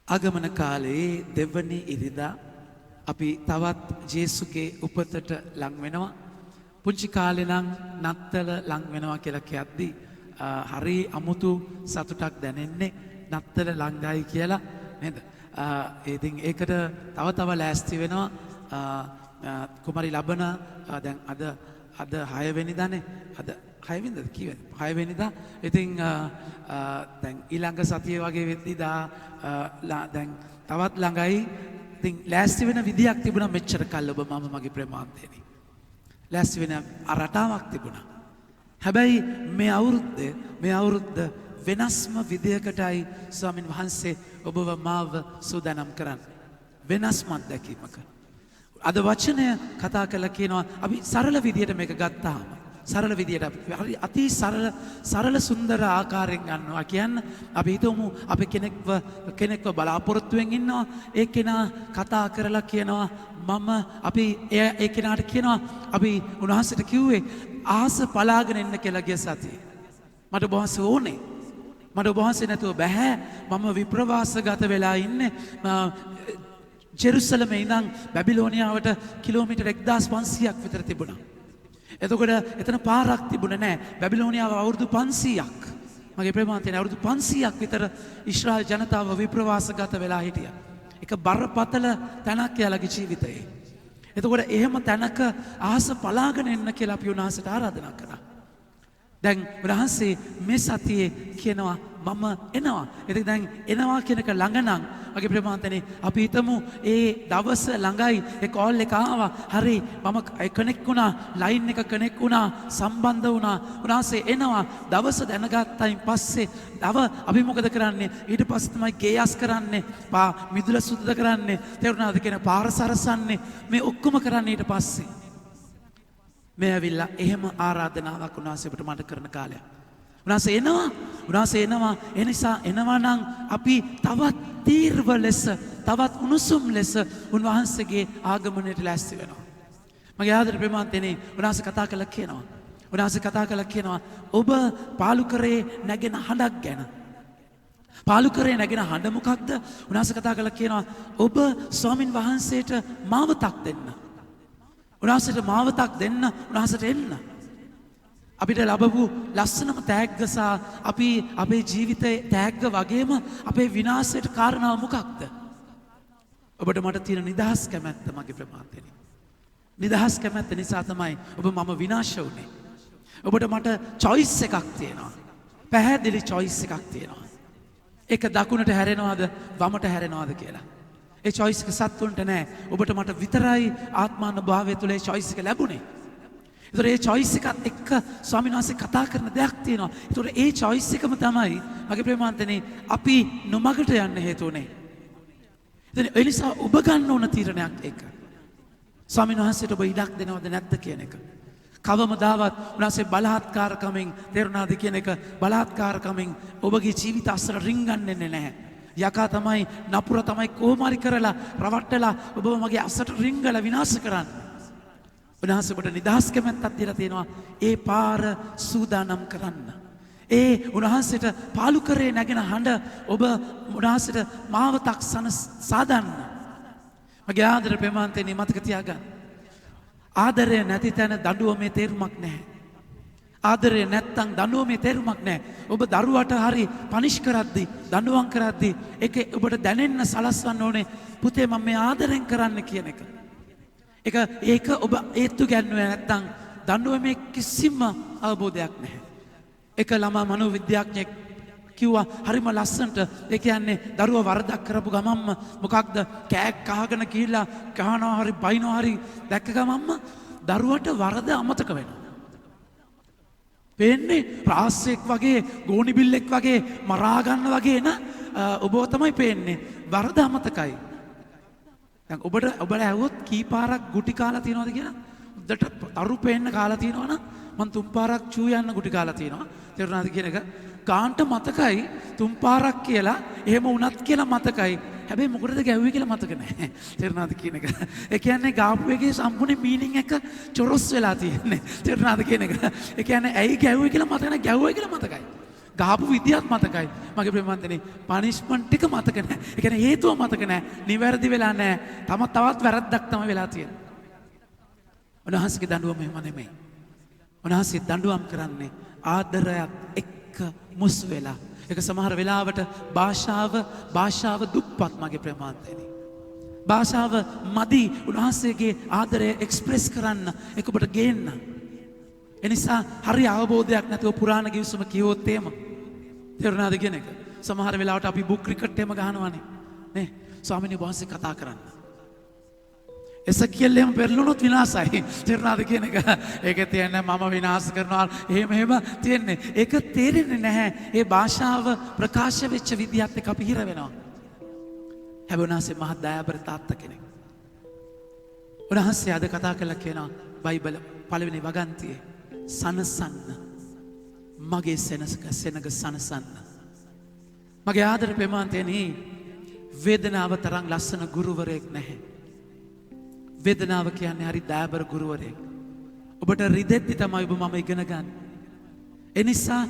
ආගමන කාලේ දෙවනි ඉරිදා අපි තවත් ජේසුගේ උපතට ලං වෙනවා. පුංචි කාලේ නම් නත්තල ලං වෙනවා කියලා කියද්දී හරි අමුතු සතුටක් දැනෙන්නේ නත්තල ලංගයි කියලා නේද? ඉතින් ඒකට තව ලෑස්ති වෙනවා. කුමාරි ලබන දැන් අද 6 වෙනිදානේ. අද 6 වෙනිදාද කීවද? 6 වෙනිදා. ඉතින් දැන් ඊළඟ සතියේ වගේ වෙද්දී දැන් තවත් ළඟයි. ඉතින් ලෑස්ති වෙන විදියක් තිබුණා මෙච්චර කල් ඔබ මම මගේ ප්‍රේමාන්තේනි. ලෑස්ති වෙන රටාවක් තිබුණා. හැබැයි මේ අවුරුද්ද වෙනස්ම විදියකටයි ස්වාමින් වහන්සේ ඔබව මාව සූදානම් කරන්නේ. වෙනස්ම අත්දැකීමක. අද වචනය කතා කරලා කියනවා අපි සරල විදියට මේක ගත්තාම සරල විදියට අති සරල සුන්දර ආකාරයෙන් ගන්නවා කියන්න අපි හිතමු අපි කෙනෙක්ව බලාපොරොත්තුවෙන් ඉන්නවා ඒ කෙනා කතා කරලා කියනවා අපි ඒ කෙනාට කියනවා අපි උන්වහන්සේට කිව්වේ ආස පලාගෙන ඉන්න කියලා ගිය සතියේ මට ඔබ වහන්සේ ඕනේ මට ඔබ වහන්සේ නැතුව බෑ මම විප්‍රවාසගත වෙලා ඉන්නේ ජෙරුසලමේ ඉඳන් බැබිලෝනියාවට කිලෝමීටර් 1500ක් විතර තිබුණා. එතකොට එතන පාරක් තිබුණේ නැහැ. බැබිලෝනියාව අවුරුදු 500ක්. මගේ ප්‍රේමාන්තයනේ අවුරුදු 500ක් විතර ඊශ්‍රායල් ජනතාව විප්‍රවාසගත වෙලා හිටියා. ඒක බරපතල තැනක් යාළගේ ජීවිතේ. එතකොට එහෙම තැනක ආස පලාගෙන එන්න කියලා අපි උන්වහන්සේට ආරාධනා කළා. දැන් උන්වහන්සේ මේ සතියේ කියනවා මම එනවා. ඉතින් දැන් එනවා කියන එක ළඟ නම් මගේ ප්‍රේමාන්තනේ අපි හිතමු ඒ දවස ළඟයි ඒ කෝල් එක ආවා. හරි මම කනෙක්ට් වුණා ලයින් එක කනෙක්ට් වුණා සම්බන්ධ වුණා. උන්වහන්සේ එනවා දවස දැනගත්තයින් පස්සේ අපි මොකද කරන්නේ? ඊට පස්සේ තමයි ගේයස් කරන්නේ. මිදුල සුද්ධ කරන්නේ. තේරුණාද කියන පාර සරසන්නේ. මේ ඔක්කොම කරන්නේ ඊට පස්සේ. මේ ඇවිල්ලා එහෙම ආරාධනාවක් උන්වහන්සේ අපිට මට කරන කාලයක්. උන්වහන්සේ එනවා ඒ නිසා එනවා නම් අපි තවත් තීර්ව ලෙස තවත් උණුසුම් ලෙස උන්වහන්සේගේ ආගමනයට ලෑස්ති වෙනවා. මගේ ආදර ප්‍රේමාන්තනේ උන්වහන්සේ කතා කළා කියනවා ඔබ පාලුකරේ නැගෙන හඬක් ගැන. පාලුකරේ නැගෙන හඬ මොකක්ද? උන්වහන්සේ කතා කළා කියනවා ඔබ ස්වාමින් වහන්සේට මාවතක් දෙන්න. උන්වහන්සේට මාවතක් දෙන්න උන්වහන්සේට එන්න. අපිට ලැබපු ලස්සනම තෑග්ග අපි අපේ ජීවිතේ තෑග්ග වගේම අපේ විනාශයට කාරණාව මොකක්ද? ඔබට මට තියෙන නිදහස් කැමැත්ත මගේ ප්‍රමාදෙනි. නිදහස් කැමැත්ත නිසා තමයි ඔබ මම විනාශ වුනේ. ඔබට මට choice එකක් තියෙනවා. පැහැදිලි choice එකක් තියෙනවා. ඒක දකුණට හැරෙනවද වමට හැරෙනවද කියලා. ඒ choice එක සත්තුන්ට නෑ. ඔබට මට විතරයි ආත්මාන භාවය තුළ ඒ choice එක ලැබුණේ. ඒතර ඒ choice එකත් එක්ක ස්වාමීන් වහන්සේ කතා කරන දෙයක් තියෙනවා. ඒතර ඒ choice එකම තමයි මගේ ප්‍රේමාන්තනේ අපි නොමගට යන්න හේතු උනේ. ඉතින් ඒ නිසා ඔබ ගන්න ඕන තීරණයක් ඒක. ස්වාමීන් වහන්සේට ඔබ ඉඩක් දෙනවද නැද්ද කියන එක. කවමදාවත් උන්වහන්සේ බලහත්කාරකමින් තේරුණාද කියන එක බලහත්කාරකමින් ඔබගේ ජීවිත අස්සර රින්ගන්නේ නැහැ. යකා තමයි නපුර තමයි කොහොමරි කරලා රවට්ටලා ඔබව මගේ අස්සට රින්ගලා විනාශ කරන්නේ. උන්වහන්සේ ඔබට නිදහස් කැමැත්තක් දීලා තියෙනවා ඒ පාර සූදානම් කරන්න. ඒ උන්වහන්සේට පාලුකරේ නැගෙන හඬ ඔබ උන්වහන්සේට මාවතක් සාදන්න. මගේ ආදර ප්‍රේමාන්තනේ මතක තියාගන්න. ආදරය නැති තැන දඬුවමේ තේරුමක් නැහැ. ආදරය නැත්තම් දඬුවමේ තේරුමක් නැහැ. ඔබ දරුවට හරි පනිෂ් කරද්දී දඬුවම් කරද්දී ඔබට දැනෙන්න සලස්වන්න ඕනේ පුතේ මම මේ ආදරෙන් කරන්න කියන එක. ඒක ඔබ ඒත්තු ගැන්නුවේ නැත්තම් දඬුවමේ කිසිම අවබෝධයක් නැහැ. එක ළමා මනෝවිද්‍යාඥයෙක් කිව්වා හරිම ලස්සනට ඒ කියන්නේ දරුවා වරදක් කරපු ගමන්ම මොකක්ද කෑක් කහගෙන ගිහිල්ලා කහනවා හරි බයිනවා හරි දැක්ක ගමන්ම දරුවට වරද අමතක වෙනවා. පේන්නේ රාස්සෙක් වගේ ගෝනි බිල්ලෙක් වගේ මරා ගන්න වගේ න ඔබව තමයි පේන්නේ වරද අමතකයි. දැන් ඔබට ඇහුවොත් කී පාරක් ගුටි කාලා තියෙනවද කියලා උද්දට තරු පේන්න කාලා තියෙනවනම් මං තුන් පාරක් චූ යන්න ගුටි කාලා තියෙනවා. තේරුණාද කියන එක? කාන්ට මතකයි තුන් පාරක් කියලා එහෙම වුණත් කියලා මතකයි. හැබැයි මොකටද ගැව්වේ කියලා මතක නැහැ. තේරුණාද කියන එක? ඒ කියන්නේ ගාපු එකේ සම්පූර්ණ මීනින් එක චොරොස් වෙලා තියෙන්නේ. තේරුණාද කියන එක? ඒ කියන්නේ ඇයි ගැව්වේ කියලා මතක නැහැ ගැව්වයි කියලා මතකයි. ගහපු විදියත් මතකයි. මගේ ප්‍රේමවන්තනේ පනිෂ්මන්ට් ටික මතක නැහැ. ඒ කියන්නේ හේතුව මතක නැහැ. නිවැරදි වෙලා නැහැ. තවත් වැරද්දක් තමයි වෙලා තියෙන්නේ. උන්වහන්සේගේ දඬුවම එහෙම නෙමෙයි. උන්වහන්සේ දඬුවම් කරන්නේ ආදරයත් එක්ක මුස් වෙලා. ඒක සමහර වෙලාවට භාෂාව දුප්පත් මගේ ප්‍රේමවන්තනේ. භාෂාව මදි උන්වහන්සේගේ ආදරය එක්ස්ප්‍රෙස් කරන්න ඒක ඔබට ගේන්න. එනිසා හරි අවබෝධයක් නැතුව පුරාණ ගිවිසුම කිව්වොත් එහෙම තේරුණාද කියන එක. සමහර වෙලාවට අපි බුක් ක්‍රිකට් එහෙම ගහනවානේ. නේ? ස්වාමීන් වහන්සේ කතා කරන්න. එසකියල් එහෙම පෙරළුනොත් විනාශයි. තේරුණාද කියන එක. ඒකේ තියෙන්නේ මම විනාශ කරනවා එහෙම තියෙන්නේ. ඒක තේරෙන්නේ නැහැ. ඒ භාෂාව ප්‍රකාශ වෙච්ච විදිහත් එක්ක අපි හිර වෙනවා. හැබැයි උන්වහන්සේ මහ දයාබර තාත්තා කෙනෙක්. උන්වහන්සේ අද කතා කරලා කියනවා බයිබල පළවෙනි වගන්තියේ සනසන්න මගේ සෙනග සනසන්න. මගේ ආදර ප්‍රේමාන්තයනි වේදනාව තරම් ලස්සන ගුරුවරයෙක් නැහැ. වේදනාව කියන්නේ හරි දයාබර ගුරුවරයෙක්. ඔබට රිදෙද්දි තමයි ඔබ මම ඉගෙන ගන්න. එනිසා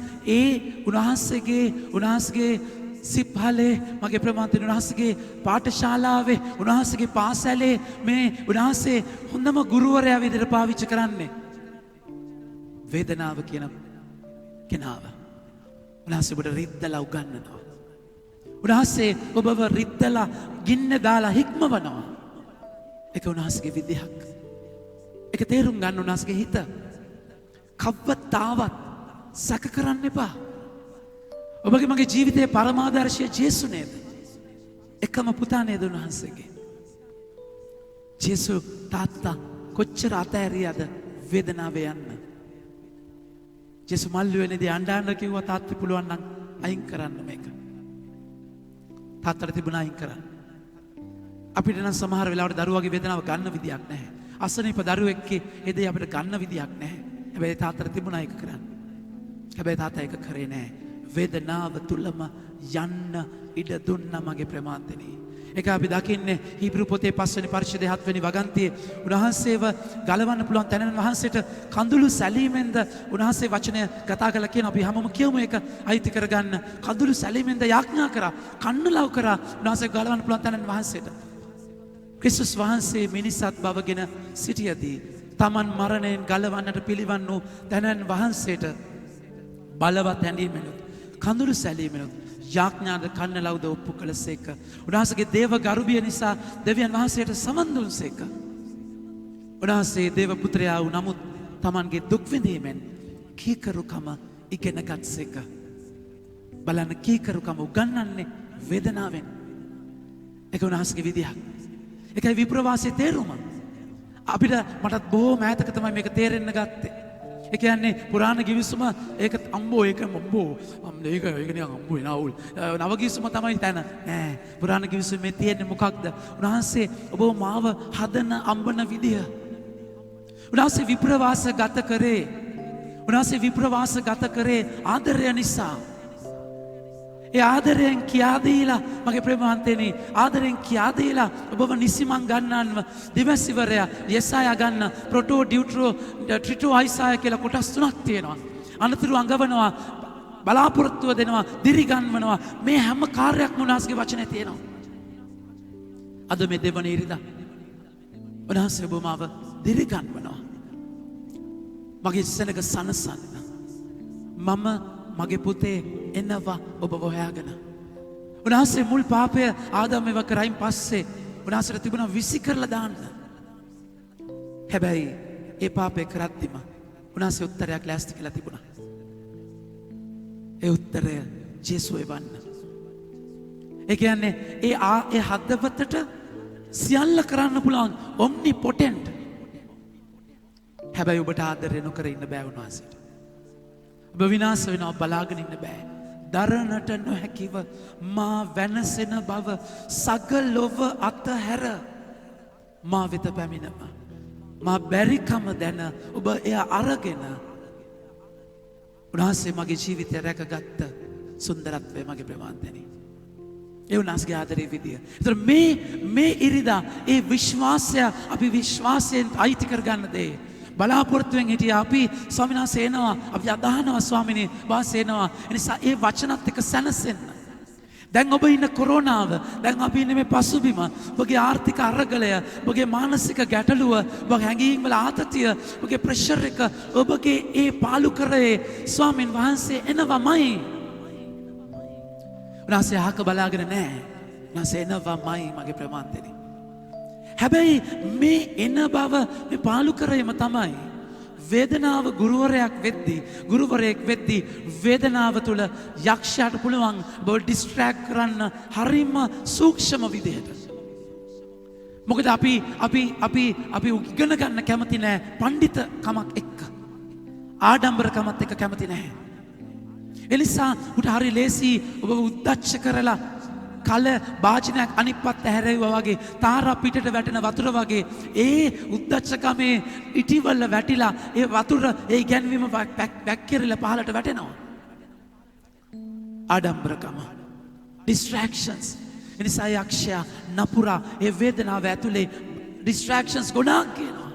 උන්වහන්සේගේ සිප්හලේ මගේ ප්‍රමාන්තන උන්වහන්සේගේ පාඨශාලාවේ උන්වහන්සේගේ පාසලේ මේ උන්වහන්සේ හොඳම ගුරුවරයා විදිහට පාවිච්චි කරන්නේ වේදනාව කියන කෙනාව. උන්වහන්සේ ඔබට රිද්දලා උගන්වනවා. උන්වහන්සේ ඔබව රිද්දලා ගින්න දාලා හික්මවනවා. ඒක උන්වහන්සේගේ විදිහක්. ඒක තේරුම් ගන්න උන්වහන්සේගේ හිත. කවදාවත් සැක කරන්න එපා. ඔබගේ මගේ ජීවිතයේ පරමාදර්ශය ජේසු නේද? එකම පුතා නේද උන්වහන්සේගේ? ජේසු තාත්තා කොච්චර අතෑරියද වේදනාවේ යන්න. ජේසු මල්ලුවේදී අඬන්න කිව්වා තාත්තා පුළුවන් නම් අයින් කරන්න මේක. තාත්තට තිබුණා අයින් කරන්න. අපිට නම් සමහර වෙලාවට දරුවාගේ වේදනාව ගන්න විදියක් නැහැ. අසනීප දරුවෙක්ගේ ඒ දේ අපිට ගන්න විදියක් නැහැ. හැබැයි තාත්තට තිබුණා ඒක කරන්න. හැබැයි තාත්තා ඒක කරේ නැහැ. වේදනාව තුලම යන්න ඉඩ දුන්නා මගේ ප්‍රමාන්තනේ. ඒක අපි දකින්නේ හීබ්‍රු පොතේ 5 වෙනි පරිච්ඡේදයේ 7 වෙනි වගන්තියේ උන්වහන්සේව ගලවන්න පුළුවන් තැනන් වහන්සේට කඳුළු සැලීමෙන්ද උන්වහන්සේ වචනය කතා කරලා කියන අපි හැමෝම කියමු ඒක අයිති කරගන්න. කඳුළු සැලීමෙන්ද යාඥා කරා, කන්න ලව් කරා උන්වහන්සේ ගලවන්න පුළුවන් තැනන් වහන්සේට. ක්‍රිස්තුස් වහන්සේ මිනිසත් බවගෙන සිටියදී තමන් මරණයෙන් ගලවන්නට පිළිවන් වූ තැනන් වහන්සේට බලවත් ඇඳීමෙනුත් කඳුළු සැලීමෙනුත් යාඥාද කන්න ලව්ද ඔප්පු කළසේක. උන්වහන්සේගේ දේව ගරුබිය නිසා දෙවියන් වහන්සේට සමන් දුන්සේක. උන්වහන්සේ දේව පුත්‍රයා වූ නමුත් තමන්ගේ දුක් විඳීමෙන් කීකරුකම ඉගෙන ගත්සේක. බලන්න කීකරුකම උගන්වන්නේ වේදනාවෙන්. ඒක උන්වහන්සේගේ විදියක්. ඒකයි විප්‍රවාසයේ තේරුම. අපිට මටත් බොහෝ මෑතක තමයි මේක තේරෙන්න ගත්තේ. ඒ කියන්නේ පුරාණ ගිවිසුම ඒක අම්බෝ ඒක මොම්බෝ ඒක නිකන් අම්බෝ නවුල් නව ගිවිසුම තමයි තැන නෑ. පුරාණ ගිවිසුමේ තියෙන්නේ මොකක්ද? උන්වහන්සේ ඔබ මාව හදන අම්බන විදිය. උන්වහන්සේ විප්‍රවාස ගත කරේ ආදරය නිසා. ඒ ආදරයෙන් කියා දීලා මගේ ප්‍රේමවන්තයනි ආදරයෙන් කියා දීලා ඔබව නිසිමන් ගන්නන්ව දිවසිවරයා යෙසායා ගන්න ප්‍රොටෝ ඩියුට්‍රෝ ට්‍රිටෝ අයිසායා කියලා කොටස් තුනක් තියෙනවා. අනතුරු අඟවනවා, බලාපොරොත්තුව දෙනවා, දිරිගන්වනවා. මේ හැම කාර්යයක්ම උන්වහන්සේගේ වචනේ තියෙනවා. අද මේ දෙවන ඉරිදා උන්වහන්සේ ඔබ මාව දිරිගන්වනවා. මගේ සෙනග සනසන්න. මම මගේ පුතේ එනවා ඔබ හොයාගෙන. උන්වහන්සේ මුල් පාපය ආදාමව කරයින් පස්සේ උන්වහන්සේට තිබුණා විසි කරලා දාන්න. හැබැයි ඒ පාපය කරද්දිම උන්වහන්සේ උත්තරයක් ලෑස්ති කියලා තිබුණා. ඒ උත්තරය ජේසු එවන්න. ඒ කියන්නේ ඒ හදවතට සියල්ල කරන්න පුළුවන් ඔම්නිපොටෙන්ට්. හැබැයි ඔබට ආදරය නොකර ඉන්න බෑ උන්වහන්සේට. ඔබ විනාශ වෙනවා බලාගෙන ඉන්න බෑ. දරනට නොහැකිව මා වෙනසෙන බව සගලොව අතහැර මා වෙත පැමිණම. මා බැරිකම දැන ඔබ එය අරගෙන උන්වහන්සේ මගේ ජීවිතය රැකගත්ත සුන්දරත්වය මගේ ප්‍රමාන්තනි. ඒ උන්වහන්සේගේ ආදරේ විදිය. ඒතර මේ ඉරිදා ඒ විශ්වාසය අපි විශ්වාසයෙන් අයිති කරගන්න දේ බලාපොරොත්තුවෙන් හිටිය අපි ස්වාමීන් වහන්සේ එනවා අපි අදහනවා ස්වාමිනේ වාසේ එනවා එනිසා ඒ වචනත් එක්ක සැනසෙන්න දැන් ඔබ ඉන්න කොරෝනාව දැන් අපි ඉන්නේ මේ පසුබිම ඔබගේ ආර්ථික අරගලය ඔබගේ මානසික ගැටලුව ඔබගේ හැඟීම් වල ආතතිය ඔබගේ ප්‍රෙෂර් එක ඔබගේ ඒ පාලු කරේ ස්වාමීන් වහන්සේ එනවමයි උන්වහන්සේ අහක බලාගෙන නැහැ උන්වහන්සේ එනවමයි මගේ ප්‍රමාන්තනේ හැබැයි මේ එන බව මේ පාලු කරේම තමයි වේදනාව ගුරුවරයෙක් වෙද්දී වේදනාව තුළ යක්ෂයාට පුළුවන් ඔබ ඩිස්ට්‍රැක්ට් කරන්න හරිම සූක්ෂම විදිහට. මොකද අපි ඉගෙන ගන්න කැමති නෑ පඬිතකමක් එක්ක. ආඩම්බරකමත් එක්ක කැමති නැහැ. එනිසා උට හරි ලේසි ඔබ උද්දච්ච කරලා කල භාජනයක් අනිත් පැත්ත හැරෙව්වා වගේ තාරා පිටට වැටෙන වතුර වගේ ඒ උද්දච්චකමේ ඉටිවල වැටිලා ඒ වතුර ඒ ගැන්වීම වැක්කිරලා පහළට වැටෙනවා ආඩම්බරකම distractions එනිසා යක්ෂයා නපුරා ඒ වේදනාව ඇතුලේ distractions ගොඩාක් කියනවා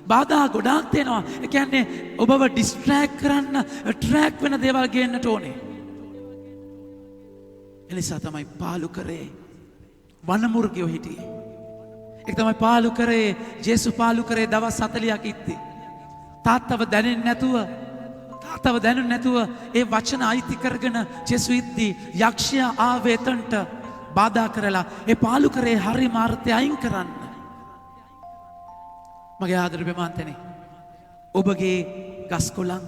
බාධා ගොඩාක් දෙනවා ඒ කියන්නේ ඔබව distract කරන්න attract වෙන දේවල් ගේන්නට ඕනේ එනිසා තමයි පාලු කරේ වනමුර්ගයෝ හිටියේ. ඒක තමයි පාලු කරේ ජේසු පාලු කරේ දවස් 40ක් ඉද්දි. තාත්තව දැනුන්නේ නැතුව ඒ වචන අයිති කරගෙන ජේසු ඉද්දි යක්ෂයා ආවේ එතනට බාධා කරලා ඒ පාලු කරේ හරි මාර්ථය අයින් කරන්න. මගේ ආදරේ බෙමන්තනේ. ඔබගේ ගස්කොළන්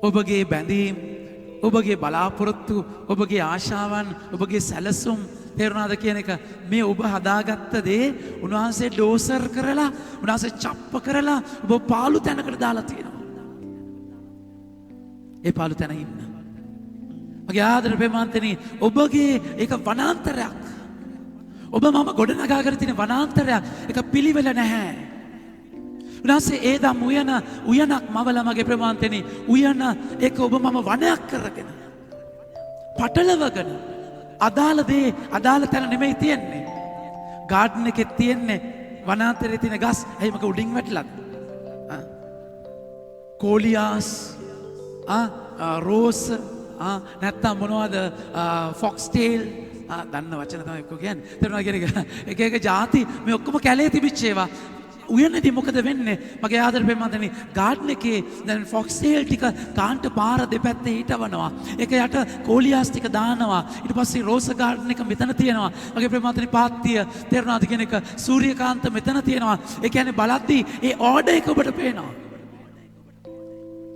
ඔබගේ බැඳීම් ඔබගේ බලාපොරොත්තු ඔබගේ ආශාවන් ඔබගේ සැලසුම් තේරුණාද කියන එක මේ ඔබ හදාගත්ත දේ උන්වහන්සේ ඩෝසර් කරලා උන්වහන්සේ චප්ප කරලා ඔබ පාළු තැනකට දාලා තියෙනවා. ඒ පාළු තැන ඉන්න. මගේ ආදර ප්‍රේමාන්තනි ඔබගේ ඒක වනාන්තරයක්. ඔබ මම ගොඩනගාගෙන තියෙන වනාන්තරයක්. ඒක පිළිවෙල නැහැ. උන්වහන්සේ ඒ දම් උයනක් මවලා මගේ ප්‍රමාන්තනේ උයන ඒක ඔබ මම වනයක් කරගෙන පටලවගෙන අදාළ දේ අදාළ තැන නෙමෙයි තියෙන්නේ ගාඩන් එකේ තියෙන්නේ වනාන්තරයේ තියෙන ගස් ඇයි මක උඩින් වැටිලාද කෝලියාස් රෝස් නැත්තම් මොනවද ෆොක්ස් ටේල් දන්න වචන තමයි එක්ක කියන්නේ තේරුණා කියන එක ಜಾති මේ ඔක්කොම කැලේ තිබිච්ච ඒවා උයනදී මොකද වෙන්නේ මගේ ආදර ප්‍රේමන්තනි ගාඩන් එකේ දැන් ෆොක්ස් ටේල් ටික කාන්ට පාර දෙපැත්තේ හිටවනවා ඒක යට කෝලියාස් ටික දානවා ඊට පස්සේ රෝස ගාඩන් එක මෙතන තියෙනවා මගේ ප්‍රේමන්තනි පාත්තිය තේරුණාද කියන එක සූර්යකාන්ත මෙතන තියෙනවා ඒ කියන්නේ බලද්දී ඒ ඕඩර් එක ඔබට පේනවා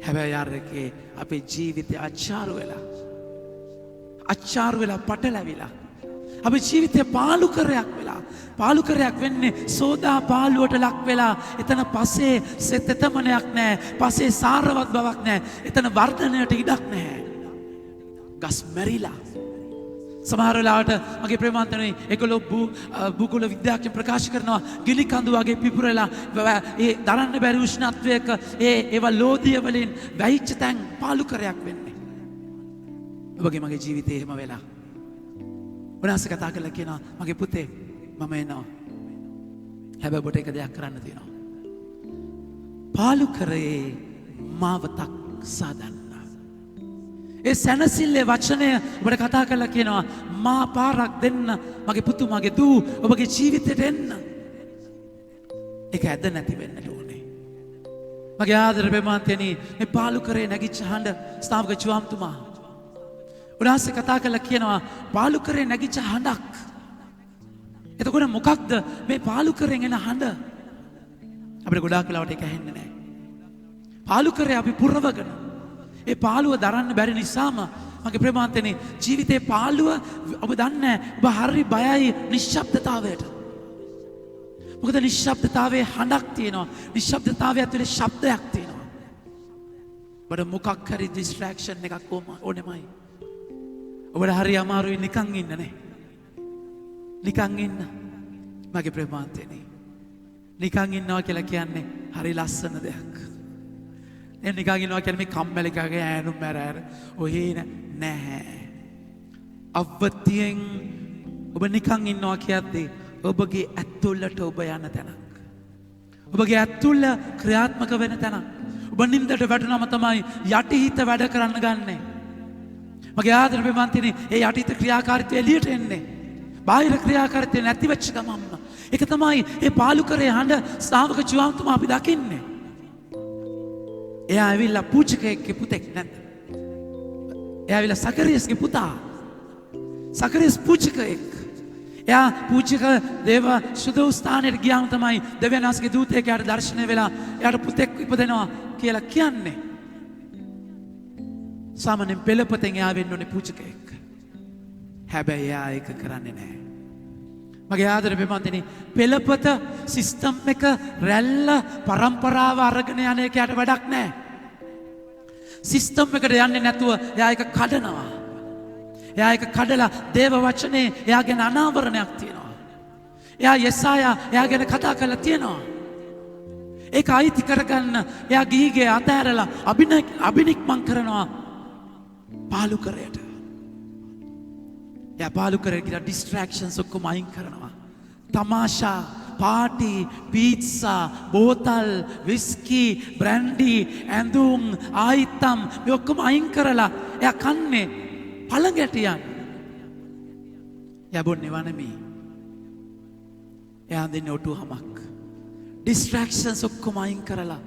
හැබැයි යාරකේ අපේ ජීවිතය අච්චාරු වෙලා පටලැවිලා අපේ ජීවිතය පාලුකරයක් වෙන්නේ සෝදා පාලුවට ලක් වෙලා එතන පසේ තෙතමනයක් නැහැ පසේ සාරවත් බවක් නැහැ එතන වර්ධනයට ඉඩක් නැහැ ගස් මැරිලා සමහර වෙලාවට මගේ ප්‍රේමාන්තනේ ඒගොල්ලෝ භූගෝල විද්‍යාඥයන් ප්‍රකාශ කරනවා ගිනි කඳු වගේ පිපුරලා ඒ දරන්න බැරි උෂ්ණත්වයක ඒව ලෝදිය වලින් වැහිච්ච තැන් පාලුකරයක් වෙන්නේ ඔබගේ මගේ ජීවිතේ එහෙම වෙලා උන්වහන්සේ කතා කරලා කියනවා මගේ පුතේ මම එනවා හැබැයි ඔබට එක දෙයක් කරන්න තියෙනවා පාලු කරේ මාවතක් සාදන්න ඒ සැනසille වචනය ඔබට කතා කරලා කියනවා මා පාරක් දෙන්න මගේ පුතු මගේ දූ ඔබගේ ජීවිතයට එන්න ඒක ඇද නැති වෙන්නට ඕනේ මගේ ආදර ප්‍රේමාන්තයනි මේ පාලු කරේ නැගිච්ච හඬ ස්ථාවක ජුවම්තුමා උන්වහන්සේ කතා කරලා කියනවා පාලු කරේ නැගිච්ච හඬක් එතකොට මොකක්ද මේ පාලු කරෙන් එන හඬ අපිට ගොඩාක් වෙලාවට ඒක ඇහෙන්නේ නැහැ පාලු කරේ අපි පුරවගෙන ඒ පාළුව දරන්න බැරි නිසාම මගේ ප්‍රේමාන්තනේ ජීවිතේ පාළුව ඔබ දන්නේ ඔබ හරි බයයි නිශ්ශබ්දතාවයට මොකද නිශ්ශබ්දතාවයේ හඬක් තියෙනවා නිශ්ශබ්දතාවය ඇතුලේ ශබ්දයක් තියෙනවා ඔබට මොකක් හරි ඩිස්ට්‍රැක්ෂන් එකක් ඕනෙමයි ඔබට හරි අමාරුයි නිකන් ඉන්න නේ නිකන් ඉන්න මගේ ප්‍රේමාන්තනේ නිකන් ඉන්නවා කියලා කියන්නේ හරි ලස්සන දෙයක් නිකන් ඉන්නවා කියන්නේ මේ කම්මැලිකගේ ඈනුම් මැරෑර ඔහේ නැහැ අවතියෙන් ඔබ නිකන් ඉන්නවා කියද්දී ඔබගේ ඇතුළට ඔබ යන තැනක් ඔබගේ ඇතුළ ක්‍රියාත්මක වෙන තැන. ඔබ නින්දට වැටුනම තමයි යටිහිත වැඩ කරන්න ගන්නේ. මගේ ආදර ප්‍රේමන්තනේ ඒ යටිහිත ක්‍රියාකාරීත්වය එළියට එන්නේ. බාහිර ක්‍රියාකාරීත්වය නැති වෙච්ච ගමන්ම. ඒක තමයි ඒ පාලු කරේ හඬ ශ්‍රාවක ජීවන්තුමා අපි දකින්නේ. එයා ඇවිල්ලා පූජකයෙක්ගේ පුතෙක් නැද්ද? එයා ඇවිල්ලා සකරියස්ගේ පුතා. සකරියස් පූජකයෙක්. එයා පූජක දේව සුදු ස්ථානයට ගියාම තමයි දෙවියන් වහන්සේගේ දූතයෙක් යාට දර්ශනය වෙලා එයාට පුතෙක් ඉපදෙනවා කියලා කියන්නේ. සාමාන්‍යයෙන් පෙළපතෙන් එයා වෙන්න ඕනේ පූජකයෙක්. හැබැයි එයා ඒක කරන්නේ නැහැ. මගේ ආදර ප්‍රේමන්තනි පෙළපත සිස්ටම් එක රැල්ල පරම්පරාව අරගෙන යන එකයට වැඩක් නැහැ. සිස්ටම් එකට යන්නේ නැතුව එයා ඒක කඩනවා. එයා ඒක කඩලා දේව වචනේ එයා ගැන අනාවරණයක් තියෙනවා. එයා යෙසායා එයා ගැන කතා කරලා තියෙනවා. ඒක අයිති කරගන්න එයා ගිහිගේ අතහැරලා අබිනික්මන් කරනවා පාලු කරයට. එයා පාලු කරේ කියලා ඩිස්ට්‍රැක්ෂන්ස් ඔක්කොම අයින් කරනවා. තමාෂා, පාටි, පීට්සා, බෝතල්, විස්කි, බ්‍රැන්ඩි, ඇඳුම්, ආයිත්තම් මේ ඔක්කොම අයින් කරලා එයා කන්නේ පළඟැටියන්. එයා බොන්නේ වනමී. එයා දෙන්නේ ඔටු හමක්. ඩිස්ට්‍රැක්ෂන්ස් ඔක්කොම අයින් කරලා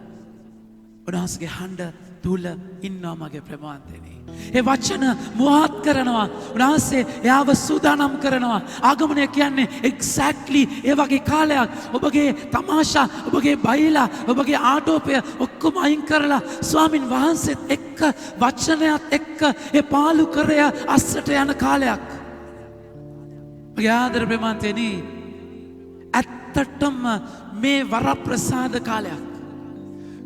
උන්වහන්සේගේ හඬ තුල ඉන්නවා මගේ ප්‍රේමවන්තනි. ඒ වචන මුවහත් කරනවා. උන්වහන්සේ එයාව සූදානම් කරනවා. ආගමනය කියන්නේ එක්සැක්ට්ලි ඒ වගේ කාලයක්. ඔබගේ තමාෂා, ඔබගේ බයිලා, ඔබගේ ආටෝපය ඔක්කොම අයින් කරලා ස්වාමින් වහන්සේත් එක්ක වචනයත් එක්ක ඒ පාලු කරය අස්සට යන කාලයක්. මගේ ආදර ප්‍රේමවන්තනි ඇත්තටම මේ වරප්‍රසාද කාලයක්.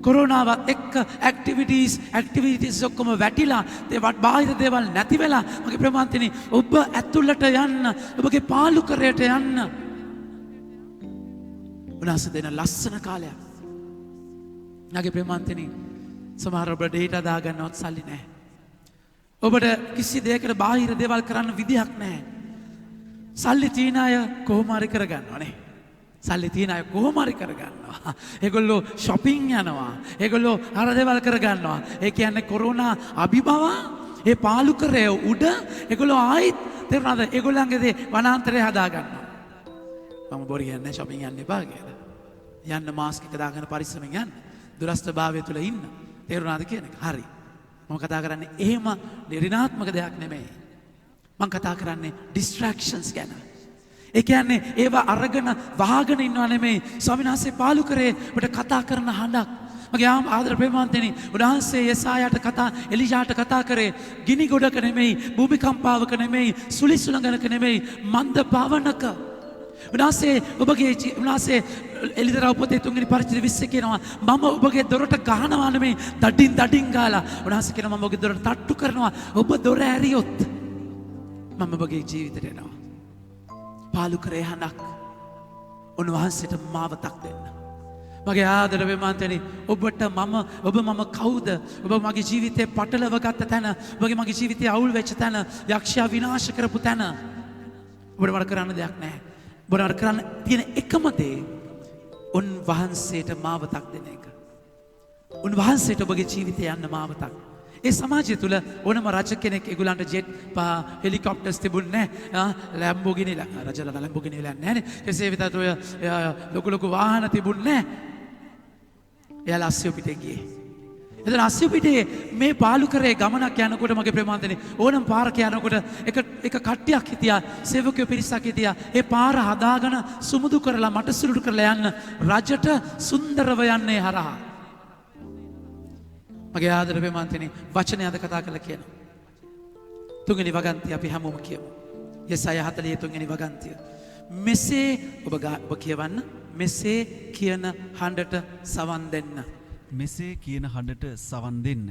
කොරෝනාවත් එක්ක ඇක්ටිවිටීස් ඔක්කොම වැටිලා ඒවට බාහිර දේවල් නැති වෙලා මගේ ප්‍රේමවන්තනි ඔබ ඇතුළට යන්න ඔබගේ පාලු කරයට යන්න උනාස දෙන ලස්සන කාලයක්. මගේ ප්‍රේමවන්තනි සමහර ඔබ ඩේටා දාගන්නවත් සල්ලි නැහැ. ඔබට කිසි දෙයකට බාහිර දේවල් කරන්න විදිහක් නැහැ. සල්ලි තියන අය කොහොම හරි කරගන්නවනේ. සල්ලි තියෙන අය කොහොම හරි කරගන්නවා. ඒගොල්ලෝ shopping යනවා. ඒගොල්ලෝ අර දේවල් කරගන්නවා. ඒ කියන්නේ කොරෝනා අභිබව ඒ පාලු කරේ උඩ ඒගොල්ලෝ ආයිත් තේරුණාද? ඒගොල්ලන්ගේ දේ වනාන්තරය හදා ගන්නවා. මම බොරු කියන්නේ shopping යන්න එපා කියලා. යන්න මාස්ක් එක දාගෙන පරිස්සමෙන් යන්න. දුරස්ථභාවය තුල ඉන්න. තේරුණාද කියන එක? හරි. මම කතා කරන්නේ එහෙම ඍණාත්මක දෙයක් නෙමෙයි. මම කතා කරන්නේ distractions ගැන. ඒ කියන්නේ ඒවා අරගෙන වහගෙන ඉන්නව නෙමෙයි. ස්වාමීන් වහන්සේ පාලු කරේ ඔබට කතා කරන හඬක්. මගේ ආදර ප්‍රේමවන්තනි උන්වහන්සේ යෙසායාට කතා එලිෂාට කතා කරේ ගිනි ගොඩක නෙමෙයි, භූමිකම්පාවක නෙමෙයි, සුලිසුලඟනක නෙමෙයි, මන්ද පවනක. උන්වහන්සේ එලිදරව් පොතේ 3 වෙනි පරිච්ඡේදය 20 කියනවා මම ඔබගේ දොරට ගහනවා නෙමෙයි දඩින් ගාලා. උන්වහන්සේ කියනවා මම ඔබගේ දොරට තට්ටු කරනවා. ඔබ දොර ඇරියොත් මම ඔබගේ ජීවිතේට එනවා. පාලු කරේ හඬක් උන්වහන්සේට මාවතක් දෙන්න. මගේ ආදර ප්‍රේමවන්තනි ඔබට මම කවුද? ඔබ මගේ ජීවිතේ පටලව ගත්ත තැන, මගේ ජීවිතේ අවුල් වෙච්ච තැන, යක්ෂයා විනාශ කරපු තැන ඔබට වර කරන්න දෙයක් නැහැ. ඔබට වර කරන්න තියෙන එකම දේ උන්වහන්සේට මාවතක් දෙන එක. උන්වහන්සේට ඔබගේ ජීවිතේ යන්න මාවතක්. ඒ සමාජය තුළ ඕනම රජ කෙනෙක් ඒගොල්ලන්ට ජෙට් හෙලිකොප්ටර්ස් තිබුණේ නැහැ. ලැම්බෝගිනි රජලා ලැම්බෝගිනි වෙලා නැහැ. කෙසේ වෙතත් ඔය ලොකු වාහන තිබුණේ නැහැ. එයාලා අස්සිය පිටේ ගියේ. එතන අස්සිය පිටේ මේ පාලු කරේ ගමනක් යනකොට මගේ ප්‍රේමවන්තනි ඕනම පාරක යනකොට එක කට්ටියක් හිටියා, සේවකයෝ පිරිසක් හිටියා. ඒ පාර හදාගෙන සුමුදු කරලා මට සුළුට කරලා යන්න රජට සුන්දරව යන්නේ හරහා. මගේ ආදර ප්‍රේමවන්තනි වචනය අද කතා කරලා කියනවා. 3 වෙනි වගන්තිය අපි හැමෝම කියමු. යෙසායා 43 වෙනි වගන්තිය. මෙසේ ඔබ කියවන්න. මෙසේ කියන හඬට සවන් දෙන්න. මෙසේ කියන හඬට සවන් දෙන්න.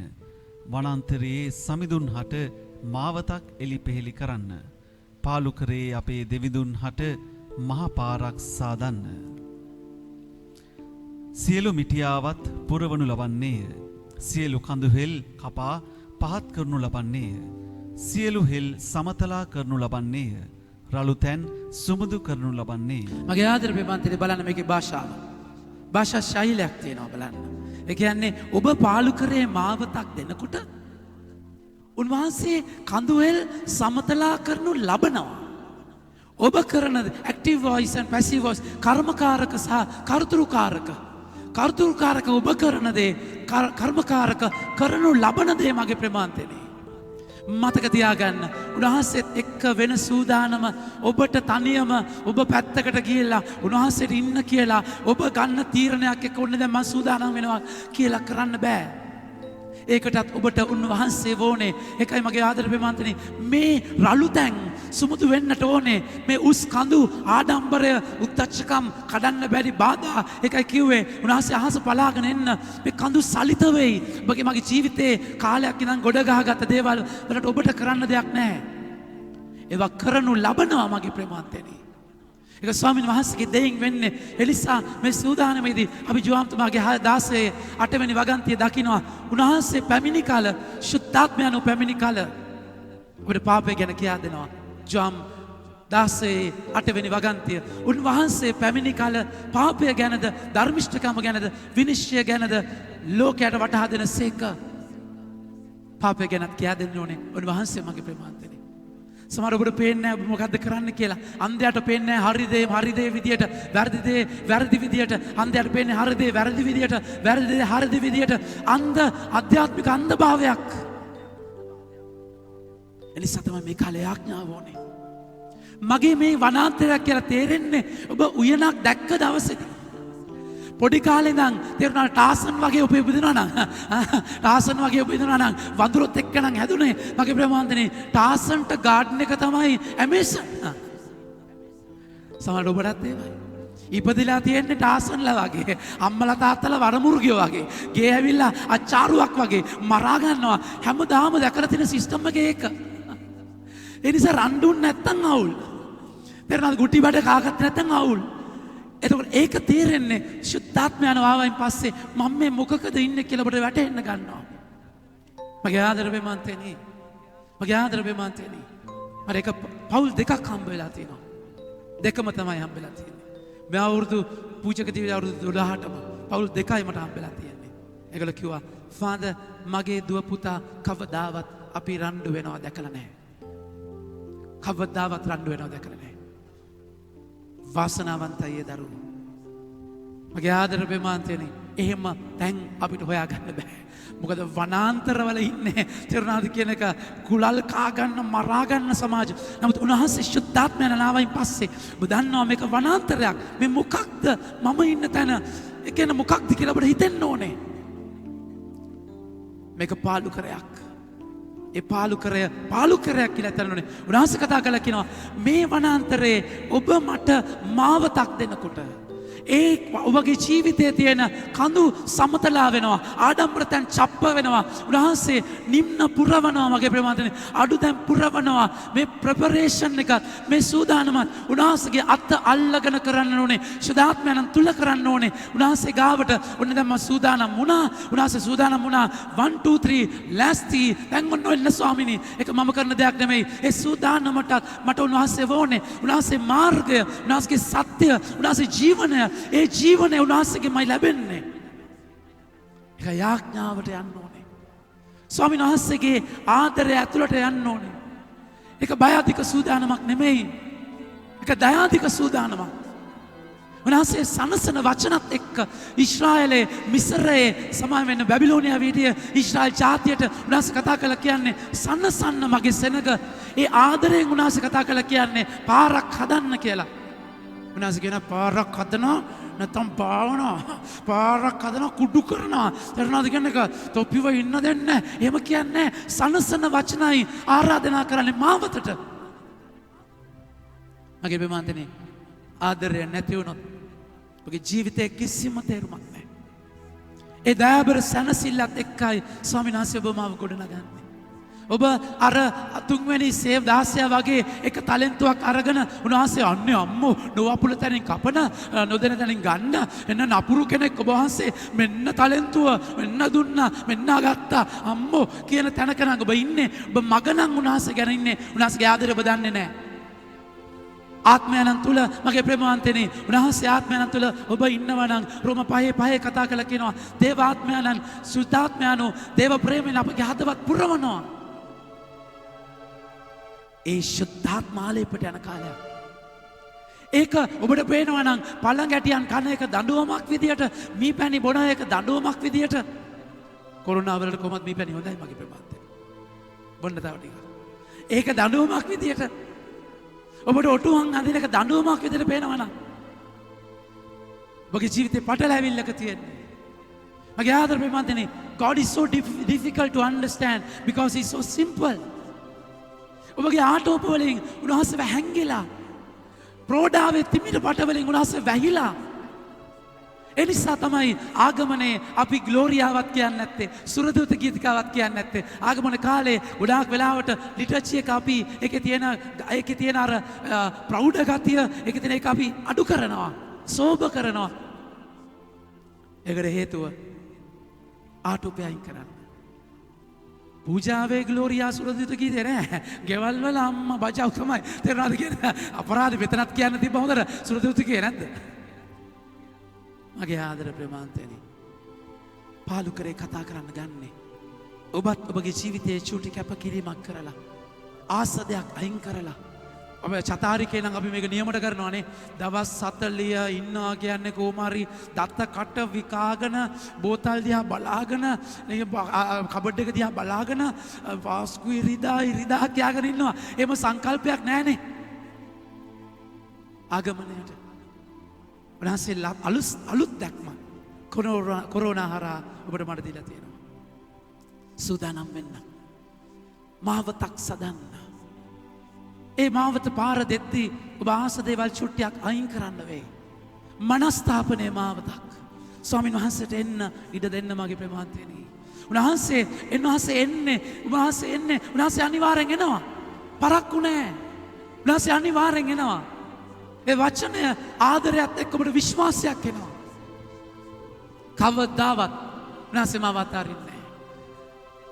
වනාන්තරයේ සමිඳුන් හට මාවතක් එලිපෙහෙලි කරන්න. පාලු කරේ අපේ දෙවිඳුන් හට මහ පාරක් සාදන්න. සියලු මිටියාවත් පුරවනු ලබන්නේය. සියලු කඳුහෙල් කපා පහත් කරනු ලබන්නේය. සියලු හෙල් සමතලා කරනු ලබන්නේය. රළු තැන් සුමුදු කරනු ලබන්නේය. මගේ ආදර ප්‍රේමවන්තනි බලන්න මේකේ භාෂාව. භාෂා ශෛලයක් තියෙනවා බලන්න. ඒ කියන්නේ ඔබ පාලු කරේ මාවතක් දෙනකොට උන්වහන්සේ කඳුහෙල් සමතලා කරනු ලබනවා. ඔබ කරන active voice and passive voice කර්මකාරක සහ කර්තෘකාරක. කර්තෘකාරක ඔබ කරන දේ කර්මකාරක කරනු ලබන දේ මගේ ප්‍රමාන්තනේ. මතක තියාගන්න උන්වහන්සේත් එක්ක වෙන සූදානම ඔබට තනියම ඔබ පැත්තකට ගිහිල්ලා උන්වහන්සේට ඉන්න කියලා ඔබ ගන්න තීරණයක් එක්ක ඔන්න දැන් මම සූදානම් වෙනවා කියලා කරන්න බෑ. ඒකටත් ඔබට උන්වහන්සේ ඕනේ. ඒකයි මගේ ආදර ප්‍රමාන්තනේ මේ රළු තැන් සුමුදු වෙන්නට ඕනේ. මේ උස් කඳු ආඩම්බරය උත්තච්චකම් කඩන්න බැරි බාධා. ඒකයි කිව්වේ උන්වහන්සේ අහස පලාගෙන එන්න මේ කඳු සලිත වෙයි. ඔබගේ මගේ ජීවිතේ කාලයක් ඉඳන් ගොඩ ගහගත්ත දේවල් වලට ඔබට කරන්න දෙයක් නැහැ. ඒවා කරනු ලබනවා මගේ ප්‍රමාන්තනේ. ඒක ස්වාමීන් වහන්සේගේ දෙයින් වෙන්නේ. එලිසා මේ සූදානමේදී අපි ජෝම්තුමාගේ 16 8 වෙනි වගන්තිය දකිනවා. උන්වහන්සේ පැමිණි කල සුද්ධාත්මයන්ව පැමිණි කල අපේ පාපය ගැන කියා දෙනවා. ජෝම් 16 8 වෙනි වගන්තිය. උන්වහන්සේ පැමිණි කල පාපය ගැනද ධර්මිෂ්ඨකම ගැනද විනිශ්චය ගැනද ලෝකයට වටහා දෙන සේක. පාපය ගැනත් කියා දෙන්න ඕනේ උන්වහන්සේ මගේ ප්‍රමාන්තනේ. සමහර ඔබට පේන්නේ නැහැ ඔබ මොකද්ද කරන්න කියලා. අන්ධයාට පේන්නේ නැහැ හරි දේ විදියට, වැරදි දේ වැරදි විදියට. අන්ධයාට පේන්නේ හරි දේ වැරදි විදියට, වැරදි දේ හරි විදියට. අන්ධ ආධ්‍යාත්මික අන්ධභාවයක්. එනිසා තමයි මේ කාලේ ආඥාව ඕනේ. මගේ මේ වනාන්තරයක් කියලා තේරෙන්නේ ඔබ උයනක් දැක්ක දවසේදී. පොඩි කාලේ ඉඳන් තේරුණා ටාසන් වගේ ඔබ ඉපදුනා නම් ටාසන් වගේ ඔබ ඉපදුනා නම් වඳුරොත් එක්ක නම් හැදුනේ මගේ ප්‍රමාන්තනේ ටාසන්ට ගාඩන් එක තමයි ඇමේසන්. සමහර ඔබටත් ඒවයි. ඉපදිලා තියෙන්නේ ටාසන්ලා වගේ අම්මලා තාත්තලා වරමුර්ගියෝ වගේ ගේ ඇවිල්ලා අච්චාරුවක් වගේ මරා ගන්නවා හැමදාම දැකලා තියෙන සිස්ටම් එකේ ඒක. ඒ නිසා රණ්ඩුන් නැත්තම් අවුල්. තේරෙනවද? ගුටි බඩ කාගත් නැත්තම් අවුල්. එතකොට ඒක තේරෙන්නේ සුද්ධාත්මයන් ආවයින් පස්සේ මම මේ මොකකද ඉන්නේ කියලා ඔබට වැටහෙන්න ගන්නවා. මගේ ආදර ප්‍රමාන්තනේ. මගේ ආදර ප්‍රමාන්තනේ. මට ඒක පවුල් දෙකක් හම්බ වෙලා තියෙනවා. දෙකම තමයි හම්බ වෙලා තියෙන්නේ. මේ අවුරුදු පූජක දිවියේ අවුරුදු 12ටම පවුල් දෙකයි මට හම්බ වෙලා තියෙන්නේ. ඒගොල්ලෝ කිව්වා ෆාදර් මගේ දුව පුතා කවදාවත් අපි රණ්ඩු වෙනවා දැකලා නැහැ. කවදාවත් රණ්ඩු වෙනවා දැකලා නැහැ. වාසනාවන්තයි ඒ දරුවෝ. මගේ ආදර ප්‍රමාන්තයනේ එහෙම දැන් අපිට හොයාගන්න බෑ. මොකද වනාන්තරවල ඉන්නේ තේරුණාද කියන එක කුලල් කා ගන්න මරා ගන්න සමාජ. නමුත් උන්වහන්සේ සුද්ධාත්මයන් ආවයින් පස්සේ ඔබ දන්නවා මේක වනාන්තරයක්. මේ මොකක්ද මම ඉන්න තැන? ඒ කියන්නේ මොකක්ද කියලා ඔබට හිතෙන්න ඕනේ. මේක පාලුකරයක්. ඒ පාලුකරයක් කියලා හිතන්න ඕනේ. උන්වහන්සේ කතා කළා කියනවා මේ වනාන්තරයේ ඔබ මට මාවතක් දෙනකොට ඒ ඔබගේ ජීවිතයේ තියෙන කඳු සමතලා වෙනවා. ආඩම්බර තැන් චප්ප වෙනවා. උන්වහන්සේ නිම්න පුරවනවා මගේ ප්‍රමාන්තනේ. අඩු තැන් පුරවනවා. මේ ප්‍රෙපරේෂන් එක මේ සූදානමත් උන්වහන්සේගේ අත අල්ලගෙන කරන්න ඕනේ. සුදාත්මයන් තුල කරන්න ඕනේ. උන්වහන්සේ ගාවට ඔන්න දැන් මම සූදානම් වුණා. උන්වහන්සේ සූදානම් වුණා 1 2 3 ලෑස්ති. දැන් ඔන්න එන්න ස්වාමිනී. ඒක මම කරන දෙයක් නෙමෙයි. ඒ සූදානමට මට උන්වහන්සේ ඕනේ. උන්වහන්සේ මාර්ගය, උන්වහන්සේගේ සත්‍ය, උන්වහන්සේ ජීවනය ඒ ජීවනය උන්වහන්සේගෙන්මයි ලැබෙන්නේ. ඒක යාඥාවට යන්න ඕනේ. ස්වාමීන් වහන්සේගේ ආදරය ඇතුළට යන්න ඕනේ. ඒක බය අධික සූදානමක් නෙමෙයි. ඒක දයාධික සූදානමක්. උන්වහන්සේ සනසන වචනත් එක්ක ඊශ්‍රායලයේ මිස්රයේ සමාන වෙන බැබිලෝනියාවේ හිටිය ඊශ්‍රායල් ජාතියට උන්වහන්සේ කතා කළා කියන්නේ සනසන්න මගේ සෙනග. ඒ ආදරයෙන් උන්වහන්සේ කතා කළා කියන්නේ පාරක් හදන්න කියලා. උන්වහන්සේ කියන පාරක් හදනවා නැත්නම් පාරක් හදනවා කුඩු කරනවා. තේරුණාද කියන්නේ? තොපිව ඉන්න දෙන්නේ. එහෙම කියන්නේ සනසන වචනයි ආරාධනා කරන්නේ මාවතට. මගේ ප්‍රමාන්තනේ ආදරය නැති වුණොත් ඔබගේ ජීවිතයේ කිසිම තේරුමක් නැහැ. ඒ දයාබර සනසිල්ලත් එක්කයි ස්වාමීන් වහන්සේ ඔබ මාව ගොඩනගන්නේ. ඔබ අර තුන්වෙනි සේව් 16 වගේ එක ටැලන්ටුවක් අරගෙන උන්වහන්සේ අන්නේ අම්මෝ නොවපුල තැනින් කපන නොදෙන තැනින් ගන්න එන්න නපුරු කෙනෙක් ඔබ වහන්සේ මෙන්න ටැලන්ටුව මෙන්න දුන්නා මෙන්න ගත්තා අම්මෝ කියන තැනක නම් ඔබ ඉන්නේ. ඔබ මග නම් උන්වහන්සේ ගැන ඉන්නේ. උන්වහන්සේගේ ආදරය ඔබ දන්නේ නැහැ. ආත්මයන් තුල මගේ ප්‍රේමවන්තනේ උන්වහන්සේ ආත්මයන් තුල ඔබ ඉන්නවා නම් රෝම 5:5 කතා කරලා කියනවා දේව ආත්මයන් සුද්ධාත්මයන් දේව ප්‍රේමයෙන් අපගේ හදවත් පුරවනවා. ඒ සුද්ධාත්ම ආලේපට යන කාලය. ඒක ඔබට පේනවා නම් පළඟ ගැටියන් කන එක දඬුවමක් විදියට මීපැණි බොන එක දඬුවමක් විදියට කොරෝනා වලට කොහොමද මීපැණි හොඳයි මගේ ප්‍රේමවන්තනේ. බොන්න තව ටිකක්. ඒක දඬුවමක් විදියට ඔබට ඔටුවන් අඳින එක දඬුවමක් විදියට පේනවා නම් ඔබගේ ජීවිතේ පටලැවිල්ලක තියෙන්නේ. මගේ ආදර ප්‍රේමවන්තනේ God is so difficult to understand because he's so simple. ඔබගේ ආටෝප වලින් උන්වහන්සේ හැංගිලා ප්‍රෝඩාවේ තිමිර පට වලින් උන්වහන්සේ වැහිලා ඒ නිසා තමයි ආගමනේ අපි ග්ලෝරියාවක් කියන්නේ නැත්තේ සුරදූත ගීතිකාවක් කියන්නේ නැත්තේ ආගමන කාලේ ගොඩාක් වෙලාවට ලිටරචර් එක අපි ඒකේ තියෙන අර ප්‍රෞಢ ගතිය ඒකේ තියෙන එක අපි අඩු කරනවා සෝබ කරනවා ඒකට හේතුව ආටෝපය අයින් කරන්න පූජාවේ ග්ලෝරියා සුරදූත ගීතේ නෑ ගෙවල් වල අම්මා බජව් තමයි තේරෙනවද කියන්නේ අපරාධ මෙතනත් කියන්න තිබ්බ හොඳට සුරදූත කියේ නැද්ද මගේ ආදර ප්‍රේමාන්තයනි පාලු කරේ කතා කරන්න ගන්නේ ඔබත් ඔබගේ ජීවිතයේ චූටි කැපකිරීමක් කරලා ආසදයක් අයින් කරලා ඔබ චතාරිකේ නම් අපි මේක නියමට කරනවානේ දවස් 40 ඉන්නවා කියන්නේ කොමාරි දත්ත කට විකාගෙන බෝතල් දිහා බලාගෙන කබඩ් එක දිහා බලාගෙන පාස්කු ඉරිදා කියාගෙන ඉන්නවා එහෙම සංකල්පයක් නැහනේ ආගමනයට උන්වහන්සේ අලුත් දැක්ම කොරෝනා හරහා ඔබට මට දීලා තියෙනවා. සූදානම් වෙන්න. මාවතක් සදන්න. ඒ මාවත පාර දෙද්දී ඔබ ආස දේවල් චුට්ටියක් අයින් කරන්න වෙයි. මනස්ථාපනයේ මාවතක්. ස්වාමීන් වහන්සේට එන්න ඉඩ දෙන්න මගේ ප්‍රේමාන්තයනි. උන්වහන්සේ උන්වහන්සේ අනිවාර්යෙන් එනවා. පරක්කු නැහැ. උන්වහන්සේ අනිවාර්යෙන් එනවා. ඒ වචනය ආදරයත් එක්ක ඔබට විශ්වාසයක් එනවා. කවදාවත් උන්වහන්සේ මාව අතාරින්නේ නැහැ.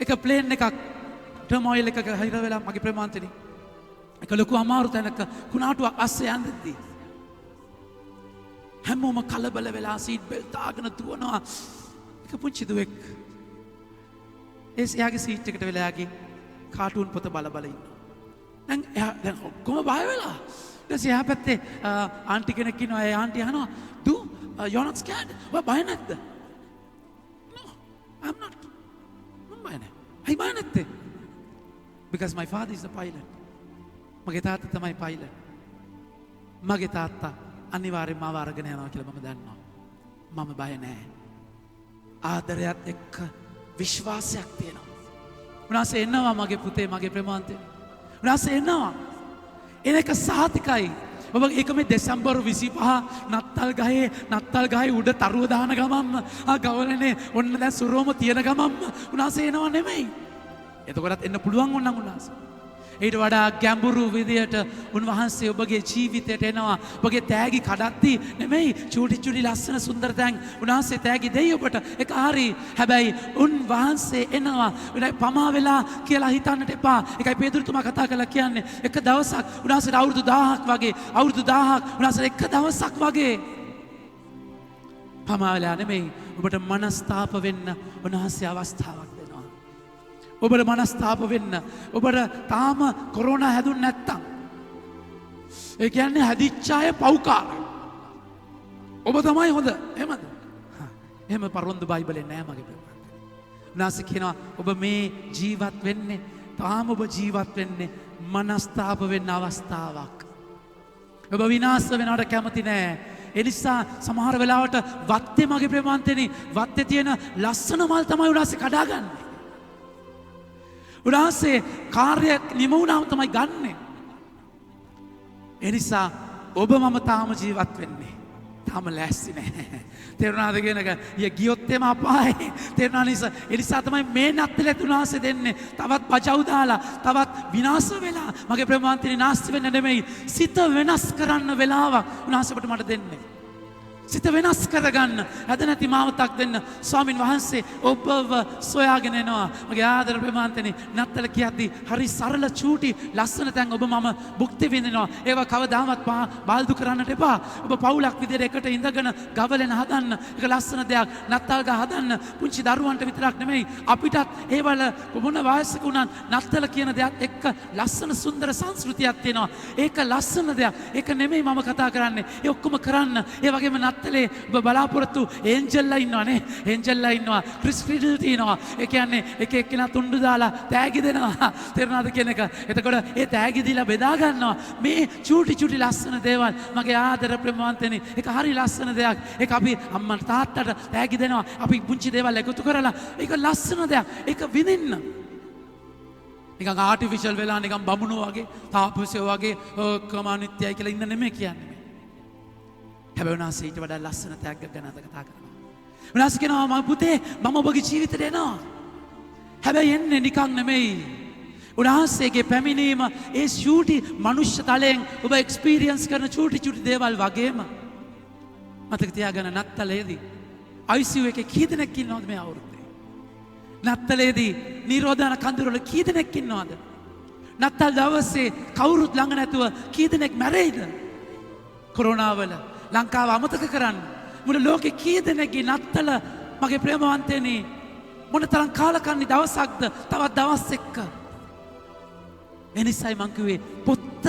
එක ප්ලේන් එකක් ටර්මොයිල් එකක හිර වෙලා මගේ ප්‍රේමාන්තනි. එක ලොකු අමාරු තැනක කුණාටුවක් අස්සේ යන්දෙද්දී හැමෝම කලබල වෙලා සීට් බෙල්ට් දාගෙන දුවනවා. එක පුංචි දුවෙක් එයාගේ සීට් එකට වෙලා යාගේ කාටුන් පොත බල ඉන්නවා. දැන් ඔක්කොම බය වෙලා එයා පැත්තේ ආන්ටි කෙනෙක් ඉන්නවා. ඒ ආන්ටි අහනවා "Do you're not scared? ඔය බය නැද්ද?" "No, I'm not." මම බය නැහැ. "ඇයි බය නැත්තේ?" "Because my father is the pilot." මගේ තාත්තා තමයි පයිලට්. මගේ තාත්තා අනිවාර්යෙන්ම මාව අරගෙන යනවා කියලා මම දන්නවා. මම බය නැහැ. ආදරයත් එක්ක විශ්වාසයක් තියෙනවා. උන්වහන්සේ එනවා මගේ පුතේ මගේ ප්‍රේමාන්තේ. උන්වහන්සේ එනවා. එනක සාතිකයි. ඔබ ඒක මේ දෙසැම්බර් 25 නත්තල් ගහේ උඩ තරුව දාන ගමම්ම ගවලනේ ඔන්න දැන් සුරෝම තියෙන ගමම්ම උන්වහන්සේ එනවා නෙමෙයි. එතකොටත් එන්න පුළුවන් ඕනනම් උන්වහන්සේ. ඊට වඩා ගැඹුරු විදියට උන්වහන්සේ ඔබගේ ජීවිතයට එනවා. ඔබගේ තෑගි කඩද්දී නෙමෙයි චූටි ලස්සන සුන්දර තැන් උන්වහන්සේ තෑගි දෙයි ඔබට. ඒක හරි. හැබැයි උන්වහන්සේ එනවා. පමා වෙලා කියලා හිතන්නට එපා. ඒකයි පේදුරුතුමා කතා කරලා කියන්නේ එක දවසක් උන්වහන්සේට අවුරුදු 1000ක් උන්වහන්සේට එක දවසක් වගේ පමා වෙලා නෙමෙයි ඔබට මනස්තාප වෙන්න උන්වහන්සේ අවස්ථාවක් ඔබට මනස්ථාප වෙන්න. ඔබට තාම කොරෝනා හැදුන් නැත්තම්. ඒ කියන්නේ හැදිච්ච අය පව්කාර. ඔබ තමයි හොඳ. එහෙමද? එහෙම පරොන්දු බයිබලේ නෑ මගේ ප්‍රේමයන්. උන්වහන්සේ කියනවා ඔබ මේ ජීවත් වෙන්නේ තාම ඔබ ජීවත් වෙන්නේ මනස්ථාප වෙන්න අවස්ථාවක්. ඔබ විනාශ වෙනවට කැමති නෑ. ඒ නිසා සමහර වෙලාවට වත්තේ මගේ ප්‍රේමයන්තෙනි වත්තේ තියෙන ලස්සන මල් තමයි උන්වහන්සේ කඩාගන්නේ. උන්වහන්සේ කාර්යයක් නිම වුණාම තමයි ගන්නෙ. ඒ නිසා ඔබ මම තාම ජීවත් වෙන්නේ. තාම ලෑස්ති නැහැ. තේරුණාද කියන එක? ගියොත් එම අපායේ. තේරුණා නිසා ඒ නිසා තමයි මේ නත්තලෙත් උන්වහන්සේ දෙන්නේ. තවත් පජව් දාලා තවත් විනාශ වෙලා මගේ ප්‍රේමාන්තනි නාස්ති වෙන්න නෙමෙයි. සිත වෙනස් කරන්න වෙලාවක් උන්වහන්සේ අපට මට දෙන්නේ. සිත වෙනස් කරගන්න අද නැති මාවතක් දෙන්න ස්වාමින් වහන්සේ ඔබව සොයාගෙන එනවා. මගේ ආදර ප්‍රමාන්තනේ නත්තල කියද්දි හරි සරල චූටි ලස්සන තැන් ඔබ මම භුක්ති විඳිනවා. ඒවා කවදාවත් බාල්දු කරන්නට එපා. ඔබ පවුලක් විදිහට එකට ඉඳගෙන ගවලෙන හදන්න. ඒක ලස්සන දෙයක්. නත්තල් ගහ හදන්න පුංචි දරුවන්ට විතරක් නෙමෙයි අපිටත් ඒවල මොන වයසක වුණත් නත්තල කියන දෙයක් එක්ක ලස්සන සුන්දර සංස්කෘතියක් තියෙනවා. ඒක ලස්සන දෙයක්. ඒක නෙමෙයි මම කතා කරන්නේ. ඒ ඔක්කොම කරන්න. ඒ වගේම නත්තලේ ඔබ බලාපොරොත්තු ඒන්ජල්ලා ඉන්නවනේ. ඒන්ජල්ලා ඉන්නවා. ක්‍රිස් ෆ්‍රිඩල් තියෙනවා. ඒ කියන්නේ එක එක්කෙනා තුණ්ඩු දාලා තෑගි දෙනවා. තේරුණාද කියන එක? එතකොට ඒ තෑගි දීලා බෙදා ගන්නවා. මේ චූටි චූටි ලස්සන දේවල් මගේ ආදර ප්‍රේමවන්තනි. ඒක හරි ලස්සන දෙයක්. ඒක අපි අම්මා තාත්තට තෑගි දෙනවා. අපි පුංචි දේවල් එකතු කරලා ඒක ලස්සන දෙයක්. ඒක විඳින්න. නිකන් ආටිෆිෂල් වෙලා නිකන් බමුණෝ වගේ තාපසයෝ වගේ ඔක්කොම අනිත්‍යයි කියලා ඉන්න නෙමෙයි කියන්නේ. හැබැයි උනාසේ ඊට වඩා ලස්සන තෑග්ගක් ගැන අද කතා කරනවා. උනාසේ කියනවා මම පුතේ මම ඔබගේ ජීවිතේට එනවා. හැබැයි එන්නේ නිකන් නෙමෙයි. උන්වහන්සේගේ පැමිණීම ඒ චූටි මනුෂ්‍ය තලයෙන් ඔබ එක්ස්පීරියන්ස් කරන චූටි චූටි දේවල් වගේම මතක තියාගන්න නත්තලේදී ICU එකේ කී දෙනෙක් ඉන්නවද මේ අවුරුද්දේ? නත්තලේදී නිරෝධන කඳුරවල කී දෙනෙක් ඉන්නවද? නත්තල් දවසේ කවුරුත් ළඟ නැතුව කී දෙනෙක් මැරෙයිද? කොරෝනාවල ලංකාව අමතක කරන්න. මුළු ලෝකේ කී දෙනෙක්ගේ නත්තල මගේ ප්‍රේමවන්තයනි මොනතරම් කාලකන්ණි දවසක්ද තවත් දවස් එක්ක. එනිසයි මං කිව්වේ පොත්ත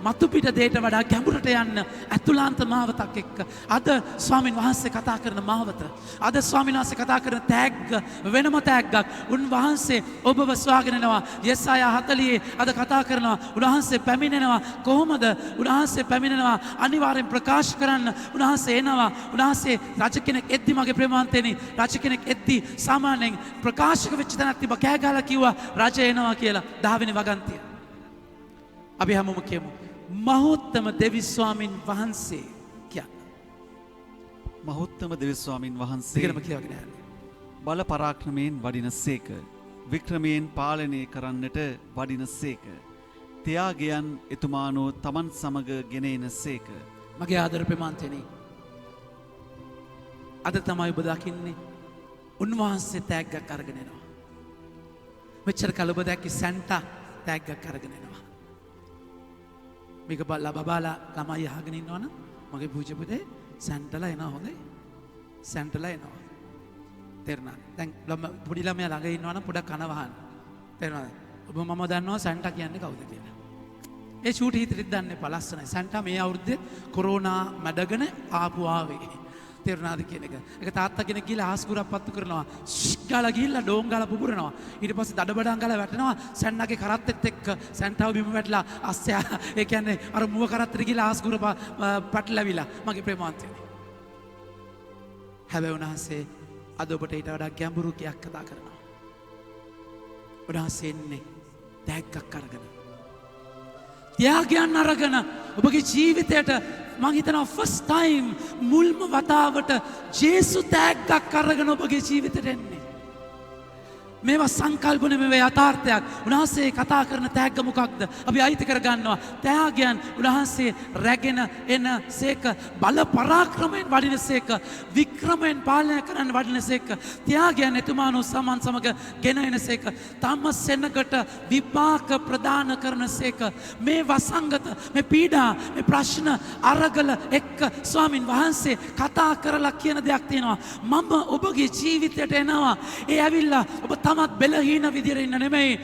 මතු පිට දෙයට වඩා ගැඹුරට යන්න අතුලාන්ත මාවතක් එක්ක. අද ස්වාමින් වහන්සේ කතා කරන මාවත. අද ස්වාමින් වහන්සේ කතා කරන තෑග්ග වෙනම තෑග්ගක්. උන්වහන්සේ ඔබව සොයාගෙන එනවා. යෙසායා 40 අද කතා කරනවා. උන්වහන්සේ පැමිණෙනවා. කොහොමද? උන්වහන්සේ පැමිණෙනවා අනිවාර්යෙන් ප්‍රකාශ කරන්න. උන්වහන්සේ එනවා. උන්වහන්සේ රජ කෙනෙක් එද්දි මගේ ප්‍රේමවන්තයනි රජ කෙනෙක් එද්දි සාමාන්‍යයෙන් ප්‍රකාශක වෙච්ච තැනක් තිබ්බ කෑ ගහලා කිව්වා රජ එනවා කියලා 10 වෙනි වගන්තිය. අපි හැමෝම කියමු මහෝත්තම දෙවිස්වාමින් වහන්සේ කියන්න. මහෝත්තම දෙවිස්වාමින් වහන්සේ දෙකම කියවගෙන යන්න. බල පරාක්‍රමයෙන් වඩිනසේක. වික්‍රමයෙන් පාලනය කරන්නට වඩිනසේක. ත්‍යාගයන් එතුමානෝ තමන් සමග ගෙන එනසේක. මගේ ආදර ප්‍රේමවන්තයනි අද තමයි ඔබ දකින්නේ උන්වහන්සේ තෑග්ගක් අරගෙන එනවා. මෙච්චර කල ඔබ දැක්කේ සැන්ටා තෑග්ගක් අරගෙන එනවා. මේක බබාලා ළමයි අහගෙන ඉන්නවනම් මගේ පූජ්‍ය පුතේ සැන්ටලා එනවා හොඳයි. සැන්ටලා එනවා. තේරුණාද? දැන් පොඩි ළමයා ළඟ ඉන්නවනම් පොඩක් කන වහන්න. තේරුණාද? ඔබ මම දන්නවා සැන්ටා කියන්නේ කවුද කියලා. ඒ චූටි හිතෙත් දන්නේ පලස්සනයි. සැන්ටා මේ අවුරුද්දේ කොරෝනා මැඩගෙන ආවේ. තේරුණාද කියන එක. ඒක තාත්තා කෙනෙක් ගිහලා ආස්කුරක් පත්තු කරනවා. ගාලා ගිහිල්ලා ඩෝන් ගාලා පුපුරනවා. ඊට පස්සේ දඩබඩන් ගාලා වැටෙනවා. සැන්නාගේ කරත්තෙත් එක්ක සැන්ටාව බිම වැටලා අස්සයා ඒ කියන්නේ අර මුව කරත්තට ගිහලා ආස්කුර පැටලවිලා මගේ ප්‍රේමවන්තයනි. හැබැයි උන්වහන්සේ අද ඔබට ඊට වඩා ගැඹුරු කයක් කතා කරනවා. උන්වහන්සේ එන්නේ තෑග්ගක් අරගෙන. ත්‍යාගයන් අරගෙන ඔබගේ ජීවිතයට මං හිතනවා ෆස්ට් ටයිම් මුල්ම වතාවට ජේසු තෑග්ගක් අරගෙන ඔබගේ ජීවිතයට එන්නේ. මේවා සංකල්පන මේ යථාර්ථයක්. උන්වහන්සේ කතා කරන තෑග්ග මොකක්ද? අපි අයිති කරගන්නවා. ත්‍යාගයන් උන්වහන්සේ රැගෙන එන සේක බල පරාක්‍රමයෙන් වඩින සේක වික්‍රමයෙන් පාලනය කරන්න වඩින සේක ත්‍යාගයන් එතුමානෝ සමන් සමග ගෙන එන සේක තම සෙනගට විපාක ප්‍රදාන කරන සේක මේ වසංගත මේ පීඩා මේ ප්‍රශ්න අරගල එක්ක ස්වාමින් වහන්සේ කතා කරලා කියන දෙයක් තියෙනවා. මම ඔබගේ ජීවිතයට එනවා. ඒ ඇවිල්ලා ඔබ තමත් බෙලහීන විදිහට ඉන්න නෙමෙයි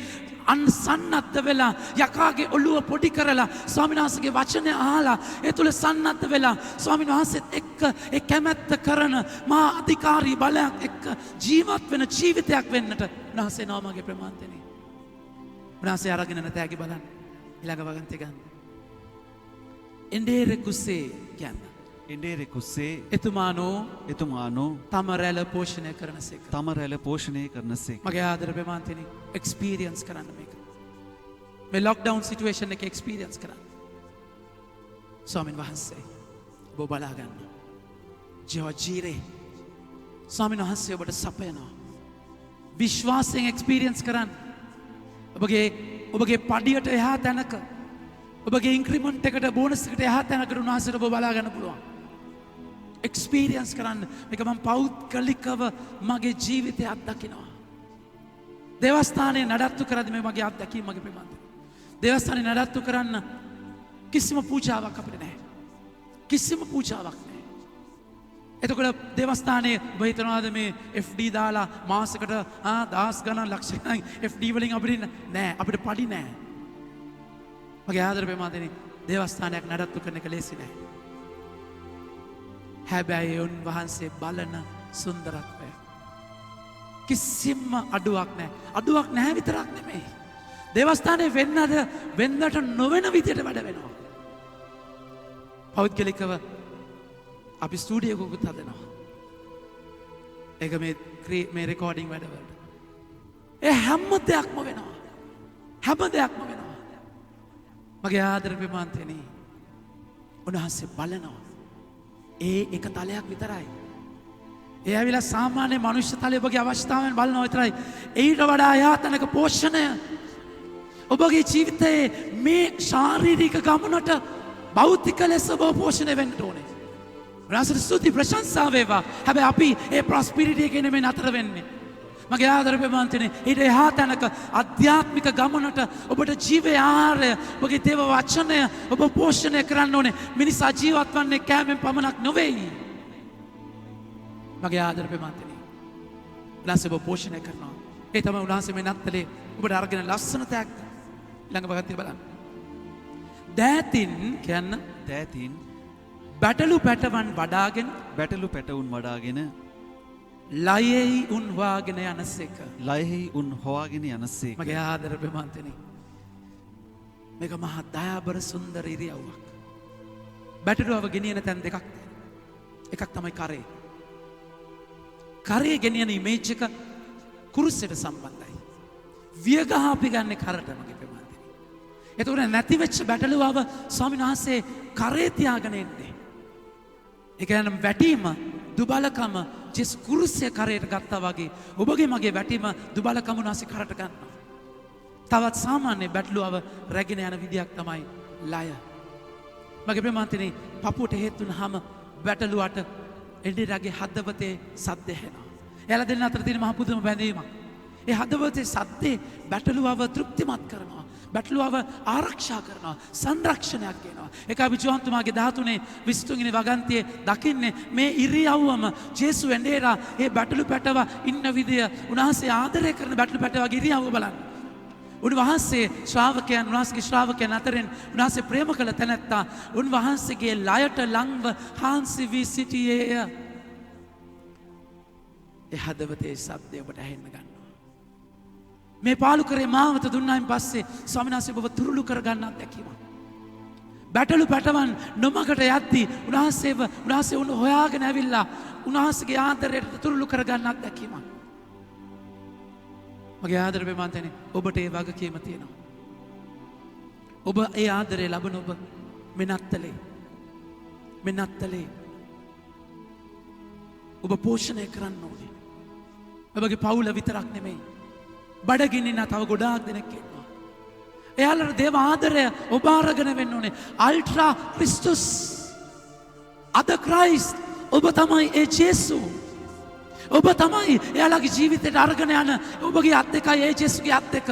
සන්නද්ධ වෙලා යකාගේ ඔළුව පොඩි කරලා ස්වාමීන් වහන්සේගේ වචනය අහලා ඒ තුල සන්නද්ධ වෙලා ස්වාමීන් වහන්සේත් එක්ක ඒ කැමැත්ත කරන මහා අධිකාරී බලයක් එක්ක ජීවත් වෙන ජීවිතයක් වෙන්නට උන්වහන්සේ නාමයේ ප්‍රමාන්තනේ. උන්වහන්සේ අරගෙන නැතෑගේ බලන්න ඊළඟ වගන්තිය ගන්න. එඬේර කුසේ කියන්න. එඬේර කුසේ එතුමානෝ තම රැළ පෝෂණය කරනසේක. තම රැළ පෝෂණය කරනසේක. මගේ ආදර ප්‍රමාන්තනේ එක්ස්පීරියන්ස් කරන්න මේක. මේ ලොක්ඩවුන් සිටුේෂන් එක එක්ස්පීරියන්ස් කරන්න. ස්වාමින් වහන්සේ ඔබ බලා ගන්න. ජීරේ ස්වාමින් වහන්සේ ඔබට සපයනවා. විශ්වාසයෙන් එක්ස්පීරියන්ස් කරන්න. ඔබගේ පඩියට එහා තැනක ඔබගේ ඉන්ක්‍රිමන්ට් එකට බෝනස් එකට එහා තැනකට උන්වහන්සේට ඔබ බලා ගන්න පුළුවන්. එක්ස්පීරියන්ස් කරන්න මේක මම පෞද්ගලිකව මගේ ජීවිතය අත්දකිනවා. දේවස්ථානයේ නඩත්තු කරද්දී මේ මගේ අත්දැකීම මගේ ප්‍රමාණය. දේවස්ථානයේ නඩත්තු කරන්න කිසිම පූජාවක් අපිට නැහැ. කිසිම පූජාවක් නැහැ. එතකොට දේවස්ථානයේ ඔබ හිතනවාද මේ FD දාලා මාසෙකට දහස් ගණන් ලක්ෂ ගණන් FD වලින් අපිට නෑ අපිට පඩි නෑ. මගේ ආදර ප්‍රමාණය දේවස්ථානයක් නඩත්තු කරන එක ලේසි නෑ. හැබැයි උන්වහන්සේ බලන සුන්දරත්වය කිසිම අඩුවක් නෑ. අඩුවක් නැහැ විතරක් නෙමෙයි. දේවස්ථානයේ වෙන්නට නොවන විදියට වැඩ වෙනවා. පෞද්ගලිකව අපි ස්ටුඩියෝකුත් හදනවා. ඒක මේ රෙකෝඩින් වැඩවලට. ඒ හැම දෙයක්ම වෙනවා. හැම දෙයක්ම වෙනවා. මගේ ආදර ප්‍රමාන්තයනි උන්වහන්සේ බලනවා. ඒ එක තලයක් විතරයි. ඒ ඇවිල්ලා සාමාන්‍ය මනුෂ්‍ය තලයේ ඔබගේ අවශ්‍යතාවයන් බලනවා විතරයි. ඊට වඩා යාතනක පෝෂණය ඔබගේ ජීවිතයේ මේ ශාරීරික ගමනට භෞතික ලෙස ඔබ පෝෂණය වෙන්න ඕනේ. රාසට ස්තුති ප්‍රශංසා වේවා. හැබැයි අපි ඒ ප්‍රොස්පෙරිටි එකේ නෙමෙයි නතර වෙන්නේ. මගේ ආදර ප්‍රමාන්තනේ ඊට එහා තැනක අධ්‍යාත්මික ගමනට ඔබට ජීවයේ ආහාරය ඔබගේ දේව වචනය ඔබ පෝෂණය කරන්න ඕනේ. මිනිසා ජීවත් වන්නේ කෑමෙන් පමණක් නෙවෙයි. මගේ ආදර ප්‍රමාන්තනේ උන්වහන්සේ ඔබ පෝෂණය කරනවා. ඒ තමයි උන්වහන්සේ මේ නත්තලේ ඔබට අරගෙන ලස්සන තෑග්ග ළඟ වගත්තේ බලන්න. දෑතින් කියන්න දෑතින් බැටලු පැටවන් වඩාගෙන බැටලු පැටවුන් වඩාගෙන ලයෙහි උන් වාගෙන යනසේක. ලයෙහි උන් හොවාගෙන යනසේක. මගේ ආදර ප්‍රමාන්තනේ මේක මහා දයාබර සුන්දර ඉරියව්වක්. බැටළුවව ගෙනියන තැන් දෙකක්. එකක් තමයි කරේ. කරේ ගෙනියන ඉමේජ් එක කුරුසෙට සම්බන්ධයි. වියගහ අපි ගන්නේ කරට මගේ ප්‍රමාන්තනේ. එතකොට නැති වෙච්ච බැටළුවව ස්වාමීන් වහන්සේ කරේ තියාගෙන ඉන්නේ. ඒ කියන්නේ වැටීම දුබලකම ජෙස් කුරුසය කරේට ගත්තා වගේ ඔබගේ මගේ වැටීම දුබලකම උන්වහන්සේ කරට ගන්නවා. තවත් සාමාන්‍ය බැටළුවව රැගෙන යන විදියක් තමයි ලය. මගේ ප්‍රමාන්තනේ පපුවට හේතු වුනහම බැටළුවට එඩිරගේ හදවතේ සද්ද ඇහෙනවා. එයාලා දෙන්න අතර තියෙන මහ පුදුම බැඳීමක්. ඒ හදවතේ සද්දේ බැටළුවව තෘප්තිමත් කරනවා. බැටළුවව ආරක්ෂා කරනවා. සංරක්ෂණයක් දෙනවා. ඒක අපි ජෝහන්තුමාගේ 13 23 වෙනි වගන්තියේ දකින්නේ මේ ඉරියව්වම ජේසු වෙන්ඩේරා ඒ බැටළු පැටව ඉන්න විදිය උන්වහන්සේ ආදරය කරන බැටළු පැටවගේ ඉරියව්ව බලන්න. උන්වහන්සේ ශ්‍රාවකයන් උන්වහන්සේගේ ශ්‍රාවකයන් අතරින් උන්වහන්සේ ප්‍රේම කළ තැනැත්තා උන්වහන්සේගේ ලයට ලංව හාන්සි වී සිටියේය. ඒ හදවතේ ශබ්දය ඔබට ඇහෙන්න ගන්නවා. මේ පාලු කරේ මාවත දුන්නායින් පස්සේ ස්වාමීන් වහන්සේ ඔබව තුරුළු කරගන්න අත්දැකීමක්. බැටළු පැටවන් නොමකට යද්දී උන්වහන්සේ උන් හොයාගෙන ඇවිල්ලා උන්වහන්සේගේ ආදරයට තුරුළු කරගන්න අත්දැකීමක්. මගේ ආදර ප්‍රමාන්තනේ ඔබට ඒ වගකීම තියෙනවා. ඔබ ඒ ආදරය ලබන ඔබ මෙනත්තලේ ඔබ පෝෂණය කරන්න ඕනේ. ඔබගේ පවුල විතරක් නෙමෙයි. බඩගිනින තව ගොඩාක් දෙනෙක් ඉන්නවා. එයාලට දේව ආදරය ඔබ අරගෙන වෙන්න ඕනේ. අල්ට්‍රා ක්‍රිස්තුස් අද ක්‍රයිස්ට් ඔබ තමයි ඒ ජේසු. ඔබ තමයි එයාලගේ ජීවිතයට අරගෙන යන ඔබගේ අත් දෙකයි ඒ ජේසුගේ අත් දෙක.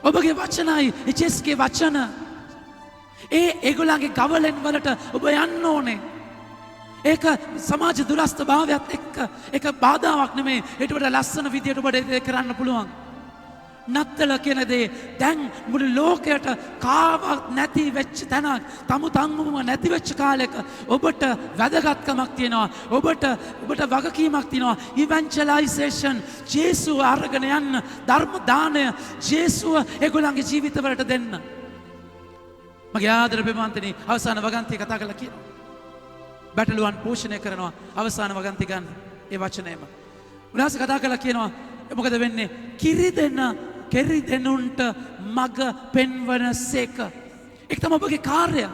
ඔබගේ වචනයි ඒ ජේසුගේ වචන. ඒගොල්ලන්ගේ ගවලෙන් වලට ඔබ යන්න ඕනේ. ඒක සමාජ දුරස්ත භාවයත් එක්ක ඒක බාධාවක් නෙමෙයි. ඊට වඩා ලස්සන විදියට ඔබට ඒක කරන්න පුළුවන්. නත්තල කියන දේ දැන් මුළු ලෝකයට කාවක් නැති වෙච්ච තැනක්, තමුම නැති වෙච්ච කාලෙක ඔබට වැදගත්කමක් තියෙනවා. ඔබට වගකීමක් තියෙනවා. ඉවැන්ජලයිසේෂන් ජේසුව අරගෙන යන්න, ධර්ම දානය ජේසුව ඒගොල්ලන්ගේ ජීවිතවලට දෙන්න. මගේ ආදර ප්‍රමාන්තනේ අවසාන වගන්තිය කතා කරලා කියනවා. බැටළුවන් පෝෂණය කරනවා අවසාන වගන්ති ගන්න ඒ වචනයම. උන්වහන්සේ කතා කරලා කියනවා මොකද වෙන්නේ? කිරි දෙනුන්ට මග පෙන්වන සේක. ඒක තමයි ඔබගේ කාර්යය.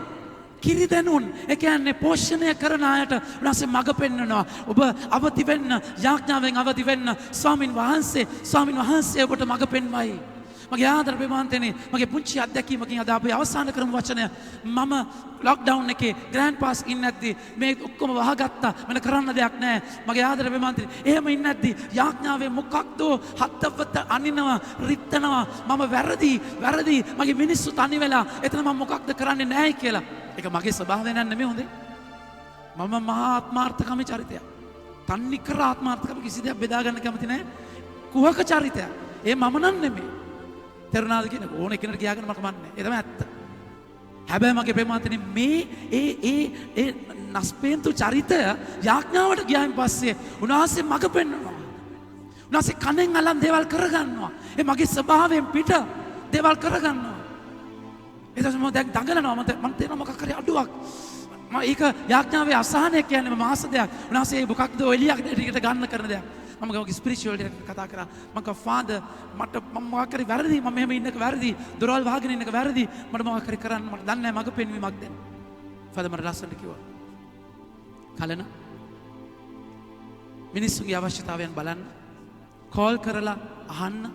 කිරි දෙනුන් ඒ කියන්නේ පෝෂණය කරන අයට උන්වහන්සේ මග පෙන්වනවා. ඔබ අවදි වෙන්න, යාඥාවෙන් අවදි වෙන්න ස්වාමින් වහන්සේ ඔබට මග පෙන්වයි. මගේ ආදර ප්‍රේමාන්තනේ මගේ පුංචි අත්දැකීමකින් අද අපි අවසන් කරමු වචනය. මම ලොක්ඩවුන් එකේ ග්‍රෑන්ඩ් පාස් ඉන්නේ නැද්දි මේ ඔක්කොම වහගත්තා. මම කරන්න දෙයක් නැහැ. මගේ ආදර ප්‍රේමාන්තනේ එහෙම ඉන්නේ නැද්දි යාඥාවේ මොකක්ද හත්වත අනිනවා රිත්තනවා මම වැරදි මගේ මිනිස්සු තනි වෙලා එතන මම මොකක්ද කරන්නේ නැහැ කියලා. ඒක මගේ ස්වභාවය නෙමෙයි හොඳේ. මම මහා ආත්මාර්ථකාමී චරිතයක්. තන්නේ කර ආත්මාර්ථකාමී කිසි දෙයක් බෙදා ගන්න කැමති නැහැ. කුහක චරිතයක්. ඒ මම නම් නෙමෙයි. තරුණාද කියන ඕන කෙනෙක් කියාගෙන මට කමන්නේ. ඒ තමයි ඇත්ත. හැබැයි මගේ ප්‍රේමාන්තනේ මේ ඒ නස්පේන්තු චරිතය යාඥාවට ගියායින් පස්සේ උන්වහන්සේ මඟ පෙන්වනවා. උන්වහන්සේ කනෙන් අලන් දේවල් කරගන්නවා. ඒ මගේ ස්වභාවයෙන් පිට දේවල් කරගන්නවා. ඒ තමයි මම දැන් දඟලනවා. මම තේරෙනවා මොකක් හරි අඩුවක්. මම ඒක යාඥාවේ අසහනය කියන්නේ මාස දෙයක්. උන්වහන්සේ මොකක්ද එලියක් දෙකට ගන්න කරන දෙයක්. මම ගමක ස්පිරිචුවල් එක කතා කරා. මම කිව්වා ෆාදර් මට මම මොකක් හරි වැරදි. මම මෙහෙම ඉන්නක වැරදි. දොරවල් වහගෙන ඉන්නක වැරදි. මට මොකක් හරි කරන්න මට දන්නේ නැහැ මග පෙන්වීමක් දෙන්න. ෆාදර් මට ලස්සනට කිව්වා. කලන මිනිස්සුගේ අවශ්‍යතාවයන් බලන්න. කෝල් කරලා අහන්න.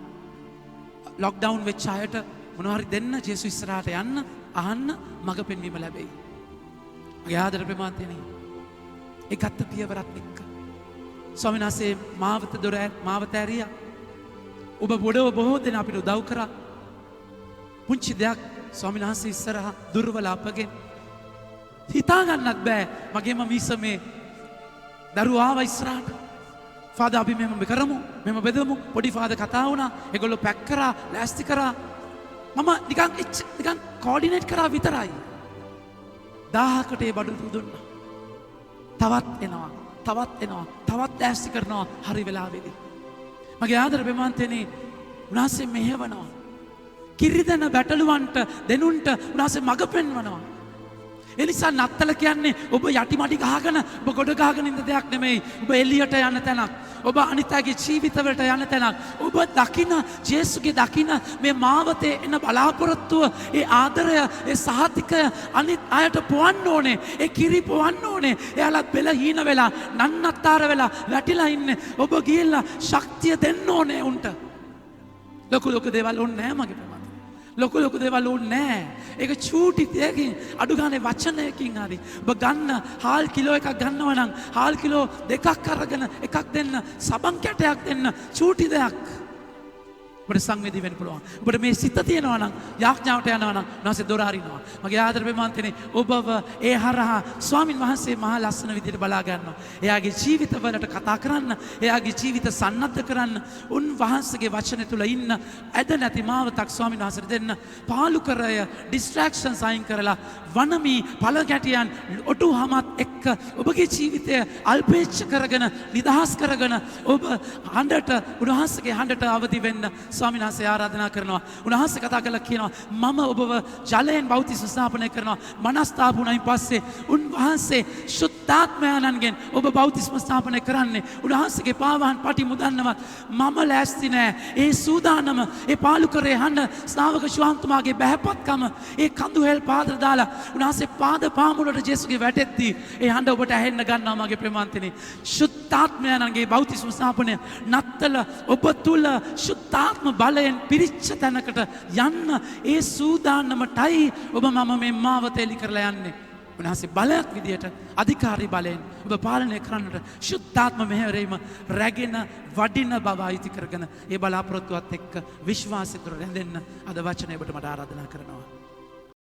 ලොක්ඩවුන් වෙච්ච අයට මොනවා හරි දෙන්න ජේසුස් ඉස්සරහට යන්න අහන්න මග පෙන්වීම ලැබෙයි. මගේ ආදර ප්‍රේමාන්තනේ ඒ ගත්ත පියවරත් එක්ක ස්වාමීන් වහන්සේ මාවත ඇරියා. ඔබ බොහෝ දෙනා අපිට උදව් කරා. පුංචි දෙයක් ස්වාමීන් වහන්සේ ඉස්සරහා දුර්වල අපගෙන් හිතා ගන්නත් බෑ. මගේම මිසමේ දරුවා ආවා ඉස්සරහට. ෆාදර් අපි මෙහෙම කරමු. මෙහෙම බෙදමු. පොඩි ෆාදර් කතා වුණා. ඒගොල්ලෝ පැක් කරා, ලෑස්ති කරා. මම නිකන් කෝඩිනේට් කරා විතරයි. 1000කට ඒ බඩු දුන්නා. තවත් එනවා. තවත් ලෑස්ති කරනවා හරි වෙලාවේදී. මගේ ආදර ප්‍රේමාන්තනේ උන්වහන්සේ මෙහෙවනවා. කිරිදෙන බැටළුවන්ට දෙනුන්ට උන්වහන්සේ මඟ පෙන්වනවා. ඒ නිසා නත්තල කියන්නේ ඔබ යටිමඩි ගහගෙන ඔබ ගොඩ ගහගෙන ඉන්න දෙයක් නෙමෙයි. ඔබ එළියට යන තැනක්. ඔබ අනිත්‍යගේ ජීවිතවලට යන තැනක්. ඔබ දකින ජේසුගේ දකින මේ මාවතේ එන බලාපොරොත්තුව, ඒ ආදරය, ඒ සහතිකය අනිත් අයට පොවන්න ඕනේ. ඒ කිරි පොවන්න ඕනේ. එයාලා බෙල හීන වෙලා, නන්නත්තර වෙලා වැටිලා ඉන්නේ. ඔබ ගිහිල්ලා ශක්තිය දෙන්න ඕනේ උන්ට. ලොකු දේවල් ඕනේ නැහැ මගේ ප්‍රමාණය. ලොකු දේවල් ඕනේ නැහැ. ඒක චූටි දෙයකින් අඩු ගානේ වචනයකින් හරි ඔබ ගන්න හාල් කිලෝ එකක් ගන්නවා නම් හාල් කිලෝ දෙකක් අරගෙන එකක් දෙන්න, සබන් කැටයක් දෙන්න, චූටි දෙයක්. ඔබට සංවේදී වෙන්න පුළුවන්. ඔබට මේ සිත තියෙනවා නම් යාඥාවට යනවා නම් නැසෙ දොර අරිනවා. මගේ ආදර ප්‍රේමාන්තනේ ඔබව ඒ හරහා ස්වාමින් වහන්සේ මහා ලස්සන විදිහට බලා ගන්නවා. එයාගේ ජීවිතවලට කතා කරන්න, එයාගේ ජීවිත සන්නද්ධ කරන්න, උන් වහන්සේගේ වචන තුල ඉන්න ඇද නැති මාවතක් ස්වාමින් වහන්සේට දෙන්න. පාලු කරය ඩිස්ට්‍රැක්ෂන්ස් අයින් කරලා වනමි පළ ගැටියන් ඔටුහමත් එක්ක ඔබගේ ජීවිතය අල්පේච්ඡ කරගෙන නිදහස් කරගෙන ඔබ හඬට උන්වහන්සේගේ හඬට අවදි වෙන්න ස්වාමීන් වහන්සේ ආරාධනා කරනවා. උන්වහන්සේ කතා කරලා කියනවා මම ඔබව ජලයෙන් බෞතිස්ම ස්ථාපනය කරනවා. මනස්ථාපුණයින් පස්සේ උන්වහන්සේ සුද්ධාත්මයන්ගෙන් ඔබ බෞතිස්ම ස්ථාපනය කරන්නේ. උන්වහන්සේගේ පාවහන් පටි මුදන්නවත් මම ලෑස්ති නෑ. ඒ සූදානම ඒ පාලු කරේ හඬ ශ්‍රාවක ශුවන්තුමාගේ බැහැපත්කම ඒ කඳු හෙල් පාදර දාලා උන්වහන්සේ පාද පාමුලට ජේසුගේ වැටෙද්දී ඒ හඬ ඔබට ඇහෙන්න ගන්නවා මගේ ප්‍රේමාන්තනේ. සුද්ධාත්මයන්ගේ බෞතිස්ම ස්ථාපනය නත්තල ඔබ තුල සුද්ධාත්ම බලයෙන් පිරිච්ච තැනකට යන්න ඒ සූදානමටයි ඔබ මම මේ මාවත එලි කරලා යන්නේ. උන්වහන්සේ බලයක් විදියට අධිකාරී බලයෙන් ඔබ පාලනය කරන්නට සුද්ධාත්ම මෙහෙවරීම රැගෙන වඩින බව අයිති කරගෙන ඒ බලාපොරොත්තුවත් එක්ක විශ්වාසය තුළ රැඳෙන්න අද වචනය ඔබට මට ආරාධනා කරනවා.